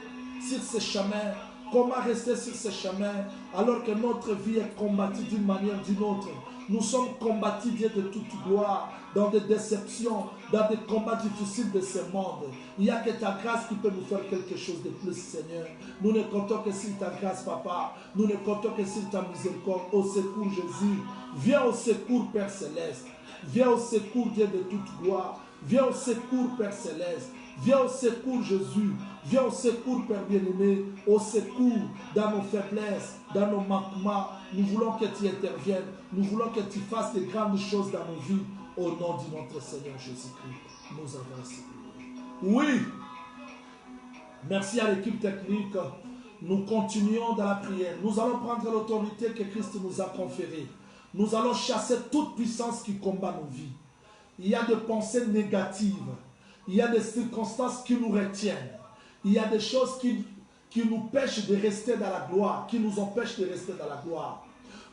[SPEAKER 1] sur ce chemin? Comment rester sur ce chemin alors que notre vie est combattue d'une manière ou d'une autre? Nous sommes combattus, Dieu de toute gloire, dans des déceptions, dans des combats difficiles de ce monde. Il n'y a que ta grâce qui peut nous faire quelque chose de plus, Seigneur. Nous ne comptons que sur ta grâce, Papa. Nous ne comptons que sur ta miséricorde. Au secours, Jésus. Viens au secours, Père Céleste. Viens au secours, Dieu de toute gloire. Viens au secours, Père Céleste. Viens au secours, Jésus. Viens au secours, Père bien-aimé. Au secours dans nos faiblesses, dans nos manquements. Nous voulons que tu interviennes. Nous voulons que tu fasses de grandes choses dans nos vies. Au nom de notre Seigneur Jésus-Christ, nous avons ainsi prié. Oui. Merci à l'équipe technique. Nous continuons dans la prière. Nous allons prendre l'autorité que Christ nous a conférée. Nous allons chasser toute puissance qui combat nos vies. Il y a des pensées négatives. Il y a des circonstances qui nous retiennent. Il y a des choses qui nous pêchent de rester dans la gloire, qui nous empêchent de rester dans la gloire.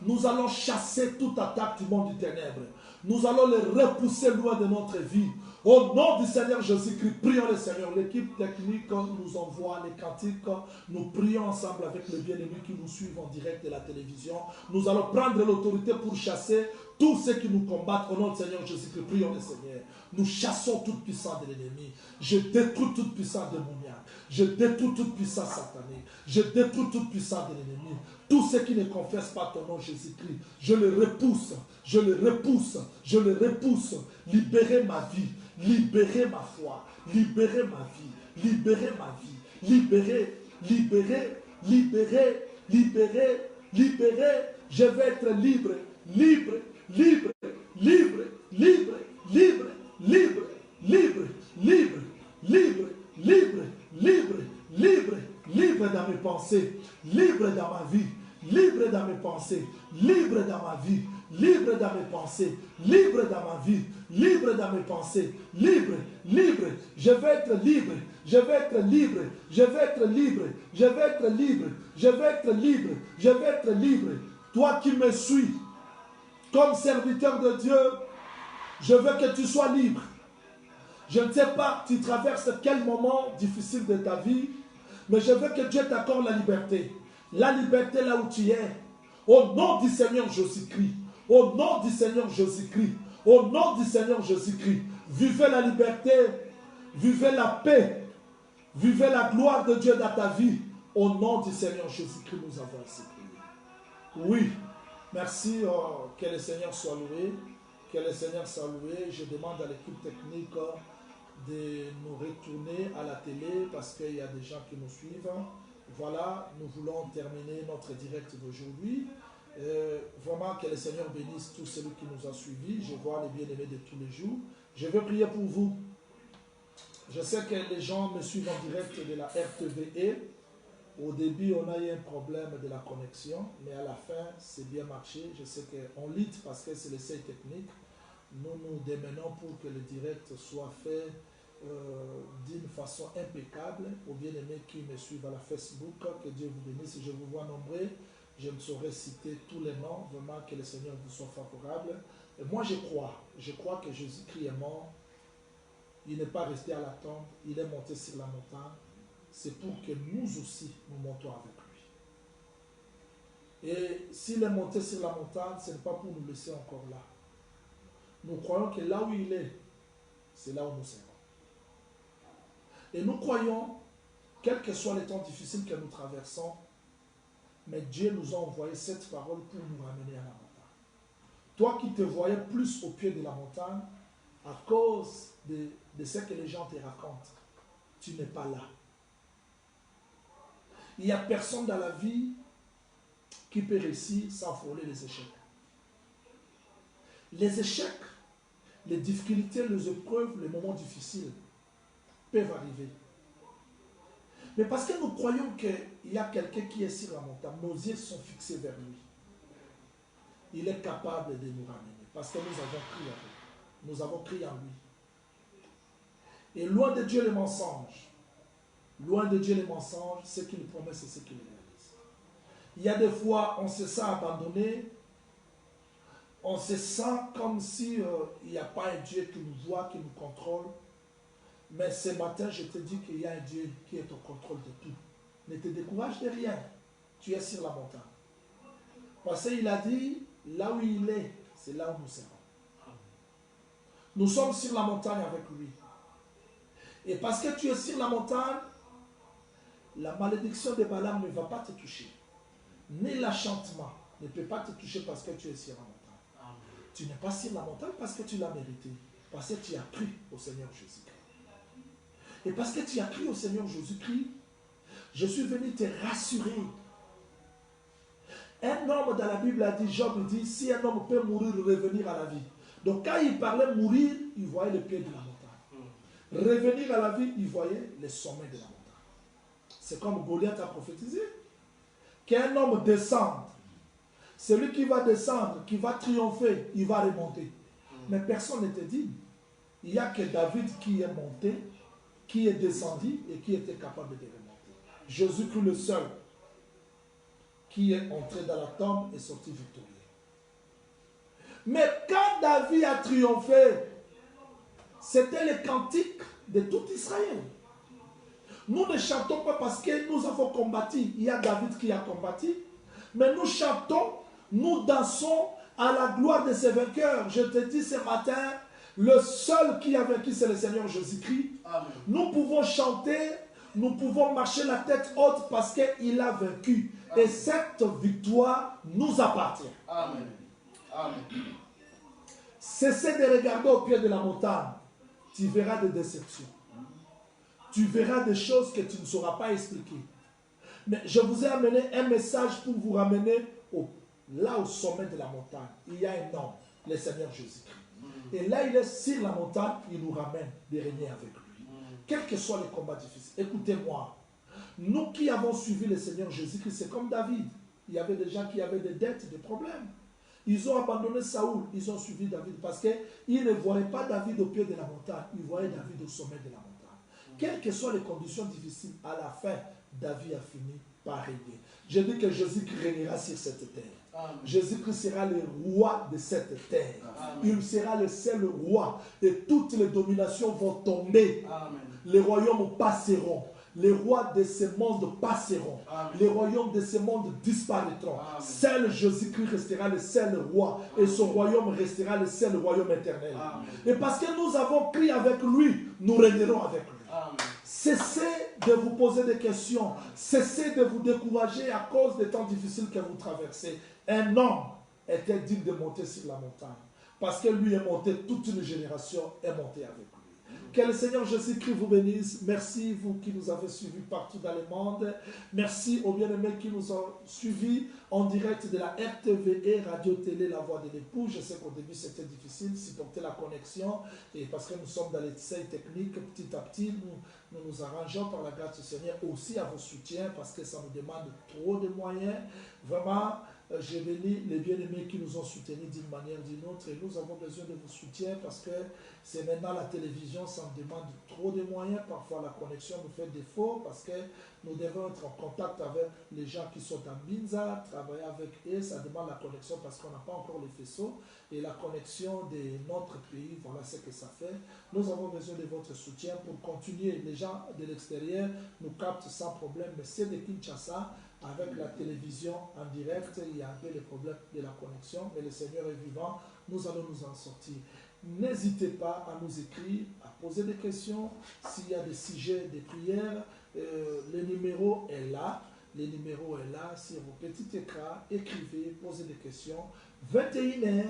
[SPEAKER 1] Nous allons chasser toute attaque du monde du ténèbre. Nous allons les repousser loin de notre vie. Au nom du Seigneur Jésus-Christ, prions le Seigneur. L'équipe technique nous envoie les cantiques. Nous prions ensemble avec les bien-aimés qui nous suivent en direct de la télévision. Nous allons prendre l'autorité pour chasser tous ceux qui nous combattent. Au nom du Seigneur Jésus-Christ, prions le Seigneur. Nous chassons toute puissance de l'ennemi. Je détruis toute puissance démoniaque. Je détruis toute puissance satanique. Je détruis toute puissance de l'ennemi. Tous ceux qui ne confessent pas ton nom Jésus-Christ, je les repousse. Je les repousse. Je les repousse. Libérez ma vie. Libérez ma foi. Libérez ma vie. Libérez ma vie. Libérez. Libérez. Libérez. Libérez. Libérez. Je vais être libre. Libre. Libre. Libre. Libre. Libre. Libre, libre, libre, libre, libre, libre, libre, libre dans mes pensées, libre dans ma vie, libre dans mes pensées, libre dans ma vie, libre dans mes pensées, libre dans ma vie, libre dans mes pensées, libre, libre, je vais être libre, je vais être libre, je vais être libre, je vais être libre, je vais être libre, je vais être libre. Toi qui me suis comme serviteur de Dieu, je veux que tu sois libre. Je ne sais pas, tu traverses quel moment difficile de ta vie, mais je veux que Dieu t'accorde la liberté. La liberté là où tu es. Au nom du Seigneur Jésus-Christ. Au nom du Seigneur Jésus-Christ. Au nom du Seigneur Jésus-Christ. Vivez la liberté. Vivez la paix. Vivez la gloire de Dieu dans ta vie. Au nom du Seigneur Jésus-Christ, nous avons ainsi prié. Oui, merci. Que le Seigneur soit loué. Que le Seigneur soit loué. Je demande à l'équipe technique de nous retourner à la télé parce qu'il y a des gens qui nous suivent. Voilà, nous voulons terminer notre direct d'aujourd'hui. Vraiment que le Seigneur bénisse tous ceux qui nous ont suivis. Je vois les bien-aimés de tous les jours. Je veux prier pour vous. Je sais que les gens me suivent en direct de la RTVE. Au début, on a eu un problème de la connexion, mais à la fin, c'est bien marché. Je sais qu'on lit parce que c'est l'essai technique. Nous nous démenons pour que le direct soit fait d'une façon impeccable. Aux bien-aimés qui me suivent à la Facebook, que Dieu vous bénisse. Je vous vois nombreux. Je ne saurais citer tous les noms. Vraiment que le Seigneur vous soit favorable. Et moi, je crois que Jésus-Christ est mort. Il n'est pas resté à la tombe. Il est monté sur la montagne. C'est pour que nous aussi, nous montons avec lui. Et s'il est monté sur la montagne, ce n'est pas pour nous laisser encore là. Nous croyons que là où il est, c'est là où nous serons. Et nous croyons, quels que soient les temps difficiles que nous traversons, mais Dieu nous a envoyé cette parole pour nous ramener à la montagne. Toi qui te voyais plus au pied de la montagne, à cause de ce que les gens te racontent, tu n'es pas là. Il n'y a personne dans la vie qui peut réussir sans frôler les échecs. Les échecs, les difficultés, les épreuves, les moments difficiles peuvent arriver. Mais parce que nous croyons qu'il y a quelqu'un qui est sur la montagne, nos yeux sont fixés vers lui. Il est capable de nous ramener parce que nous avons cru en lui. Nous avons cru en lui. Et loin de Dieu les mensonges. Loin de Dieu les mensonges, ce qu'il promet, c'est ce qu'il réalise. Il y a des fois, on se sent abandonné, on se sent comme si il n'y a pas un Dieu qui nous voit, qui nous contrôle. Mais ce matin, je te dis qu'il y a un Dieu qui est au contrôle de tout. Ne te décourage de rien. Tu es sur la montagne. Parce qu'il a dit, là où il est, c'est là où nous serons. Nous sommes sur la montagne avec lui. Et parce que tu es sur la montagne, la malédiction de Balaam ne va pas te toucher. Ni l'achantement ne peut pas te toucher parce que tu es sur la montagne. Amen. Tu n'es pas sur la montagne parce que tu l'as mérité. Parce que tu as cru au Seigneur Jésus-Christ. Et parce que tu as cru au Seigneur Jésus-Christ, je suis venu te rassurer. Un homme dans la Bible a dit, Job dit, si un homme peut mourir, revenir à la vie. Donc quand il parlait mourir, il voyait le pied de la montagne. Revenir à la vie, il voyait les sommets de la montagne. C'est comme Goliath a prophétisé. Qu'un homme descende. Celui qui va descendre, qui va triompher, il va remonter. Mais personne n'était digne. Il n'y a que David qui est monté, qui est descendu et qui était capable de remonter. Jésus-Christ le seul qui est entré dans la tombe et sorti victorieux. Mais quand David a triomphé, c'était le cantique de tout Israël. Nous ne chantons pas parce que nous avons combattu. Il y a David qui a combattu. Mais nous chantons, nous dansons à la gloire de ses vainqueurs. Je te dis ce matin, le seul qui a vaincu, c'est le Seigneur Jésus-Christ. Nous pouvons chanter, nous pouvons marcher la tête haute parce qu'il a vaincu. Amen. Et cette victoire nous appartient. Amen. Amen. Cessez de regarder au pied de la montagne. Tu verras des déceptions. Tu verras des choses que tu ne sauras pas expliquer. Mais je vous ai amené un message pour vous ramener là au sommet de la montagne. Il y a un homme, le Seigneur Jésus-Christ. Et là, il est sur la montagne, il nous ramène de régner avec lui. Quels que soient les combats difficiles. Écoutez-moi. Nous qui avons suivi le Seigneur Jésus-Christ, c'est comme David. Il y avait des gens qui avaient des dettes, des problèmes. Ils ont abandonné Saoul, ils ont suivi David parce qu'ils ne voyaient pas David au pied de la montagne, ils voyaient David au sommet de la montagne. Quelles que soient les conditions difficiles, à la fin, David a fini par régner. Je dis que Jésus-Christ régnera sur cette terre. Jésus-Christ sera le roi de cette terre. Amen. Il sera le seul roi et toutes les dominations vont tomber. Amen. Les royaumes passeront. Les rois de ce monde passeront.
[SPEAKER 2] Amen.
[SPEAKER 1] Les royaumes de ce monde disparaîtront.
[SPEAKER 2] Amen.
[SPEAKER 1] Seul Jésus-Christ restera le seul roi. Et son royaume restera le seul royaume éternel.
[SPEAKER 2] Amen.
[SPEAKER 1] Et parce que nous avons pris avec lui, nous régnerons avec lui.
[SPEAKER 2] Amen.
[SPEAKER 1] Cessez de vous poser des questions. Cessez de vous décourager à cause des temps difficiles que vous traversez. Un homme était digne de monter sur la montagne. Parce que lui est monté, toute une génération est montée avec lui. Que le Seigneur Jésus-Christ vous bénisse. Merci, vous qui nous avez suivis partout dans le monde. Merci aux bien-aimés qui nous ont suivis en direct de la RTVE, Radio-Télé, La Voix de l'époux. Je sais qu'au début, c'était difficile, supporter la connexion. Et parce que nous sommes dans les essais techniques, petit à petit, nous arrangeons par la grâce du Seigneur aussi à vos soutiens parce que ça nous demande trop de moyens. Vraiment, j'ai béni les bien-aimés qui nous ont soutenus d'une manière ou d'une autre et nous avons besoin de vos soutiens parce que c'est maintenant la télévision, ça nous demande trop de moyens. Parfois la connexion nous fait défaut parce que nous devons être en contact avec les gens qui sont à Binza, travailler avec eux, ça demande la connexion parce qu'on n'a pas encore les faisceaux et la connexion de notre pays, voilà ce que ça fait. Nous avons besoin de votre soutien pour continuer. Les gens de l'extérieur nous captent sans problème, mais c'est de Kinshasa. Avec la télévision en direct, il y a un peu les problèmes de la connexion, mais le Seigneur est vivant, nous allons nous en sortir. N'hésitez pas à nous écrire, à poser des questions. S'il y a des sujets, des prières, le numéro est là. Le numéro est là sur vos petits écrans. Écrivez, posez des questions. 21h,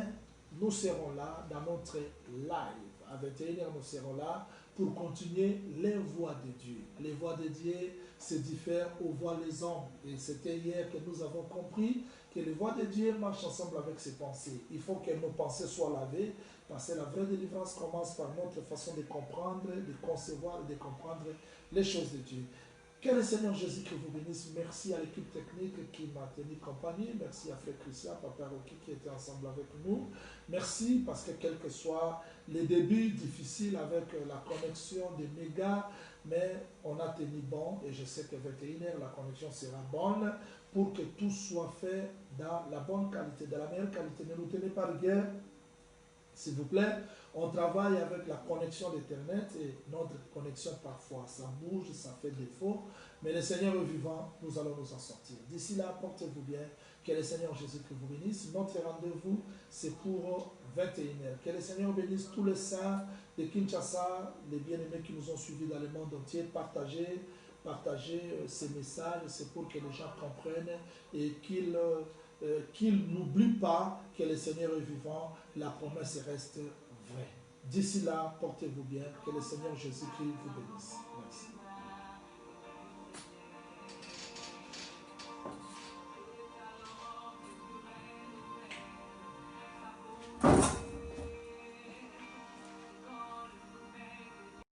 [SPEAKER 1] nous serons là dans notre live. À 21h, nous serons là pour continuer les voies de Dieu. Les voies de Dieu se diffèrent aux voies des hommes. Et c'était hier que nous avons compris que les voies de Dieu marchent ensemble avec ses pensées. Il faut que nos pensées soient lavées, parce que la vraie délivrance commence par notre façon de comprendre, de concevoir et de comprendre les choses de Dieu. Que le Seigneur Jésus-Christ vous bénisse. Merci à l'équipe technique qui m'a tenu compagnie. Merci à Frère Christian, Papa Rocky qui était ensemble avec nous. Merci parce que quel que soit les débuts difficiles avec la connexion des mégas, mais on a tenu bon et je sais que 21h la connexion sera bonne pour que tout soit fait dans la bonne qualité, dans la meilleure qualité. Ne nous tenez pas rigueur, s'il vous plaît. On travaille avec la connexion d'Internet et notre connexion parfois, ça bouge, ça fait défaut. Mais le Seigneur est vivant, nous allons nous en sortir. D'ici là, portez-vous bien. Que le Seigneur Jésus-Christ vous bénisse. Notre rendez-vous, c'est pour 21h. Que le Seigneur bénisse tous les saints de Kinshasa, les bien-aimés qui nous ont suivis dans le monde entier. Partagez ces messages, c'est pour que les gens comprennent et qu'ils n'oublient pas que le Seigneur est vivant, la promesse reste vraie. D'ici là, portez-vous bien, que le Seigneur Jésus-Christ vous bénisse. Merci.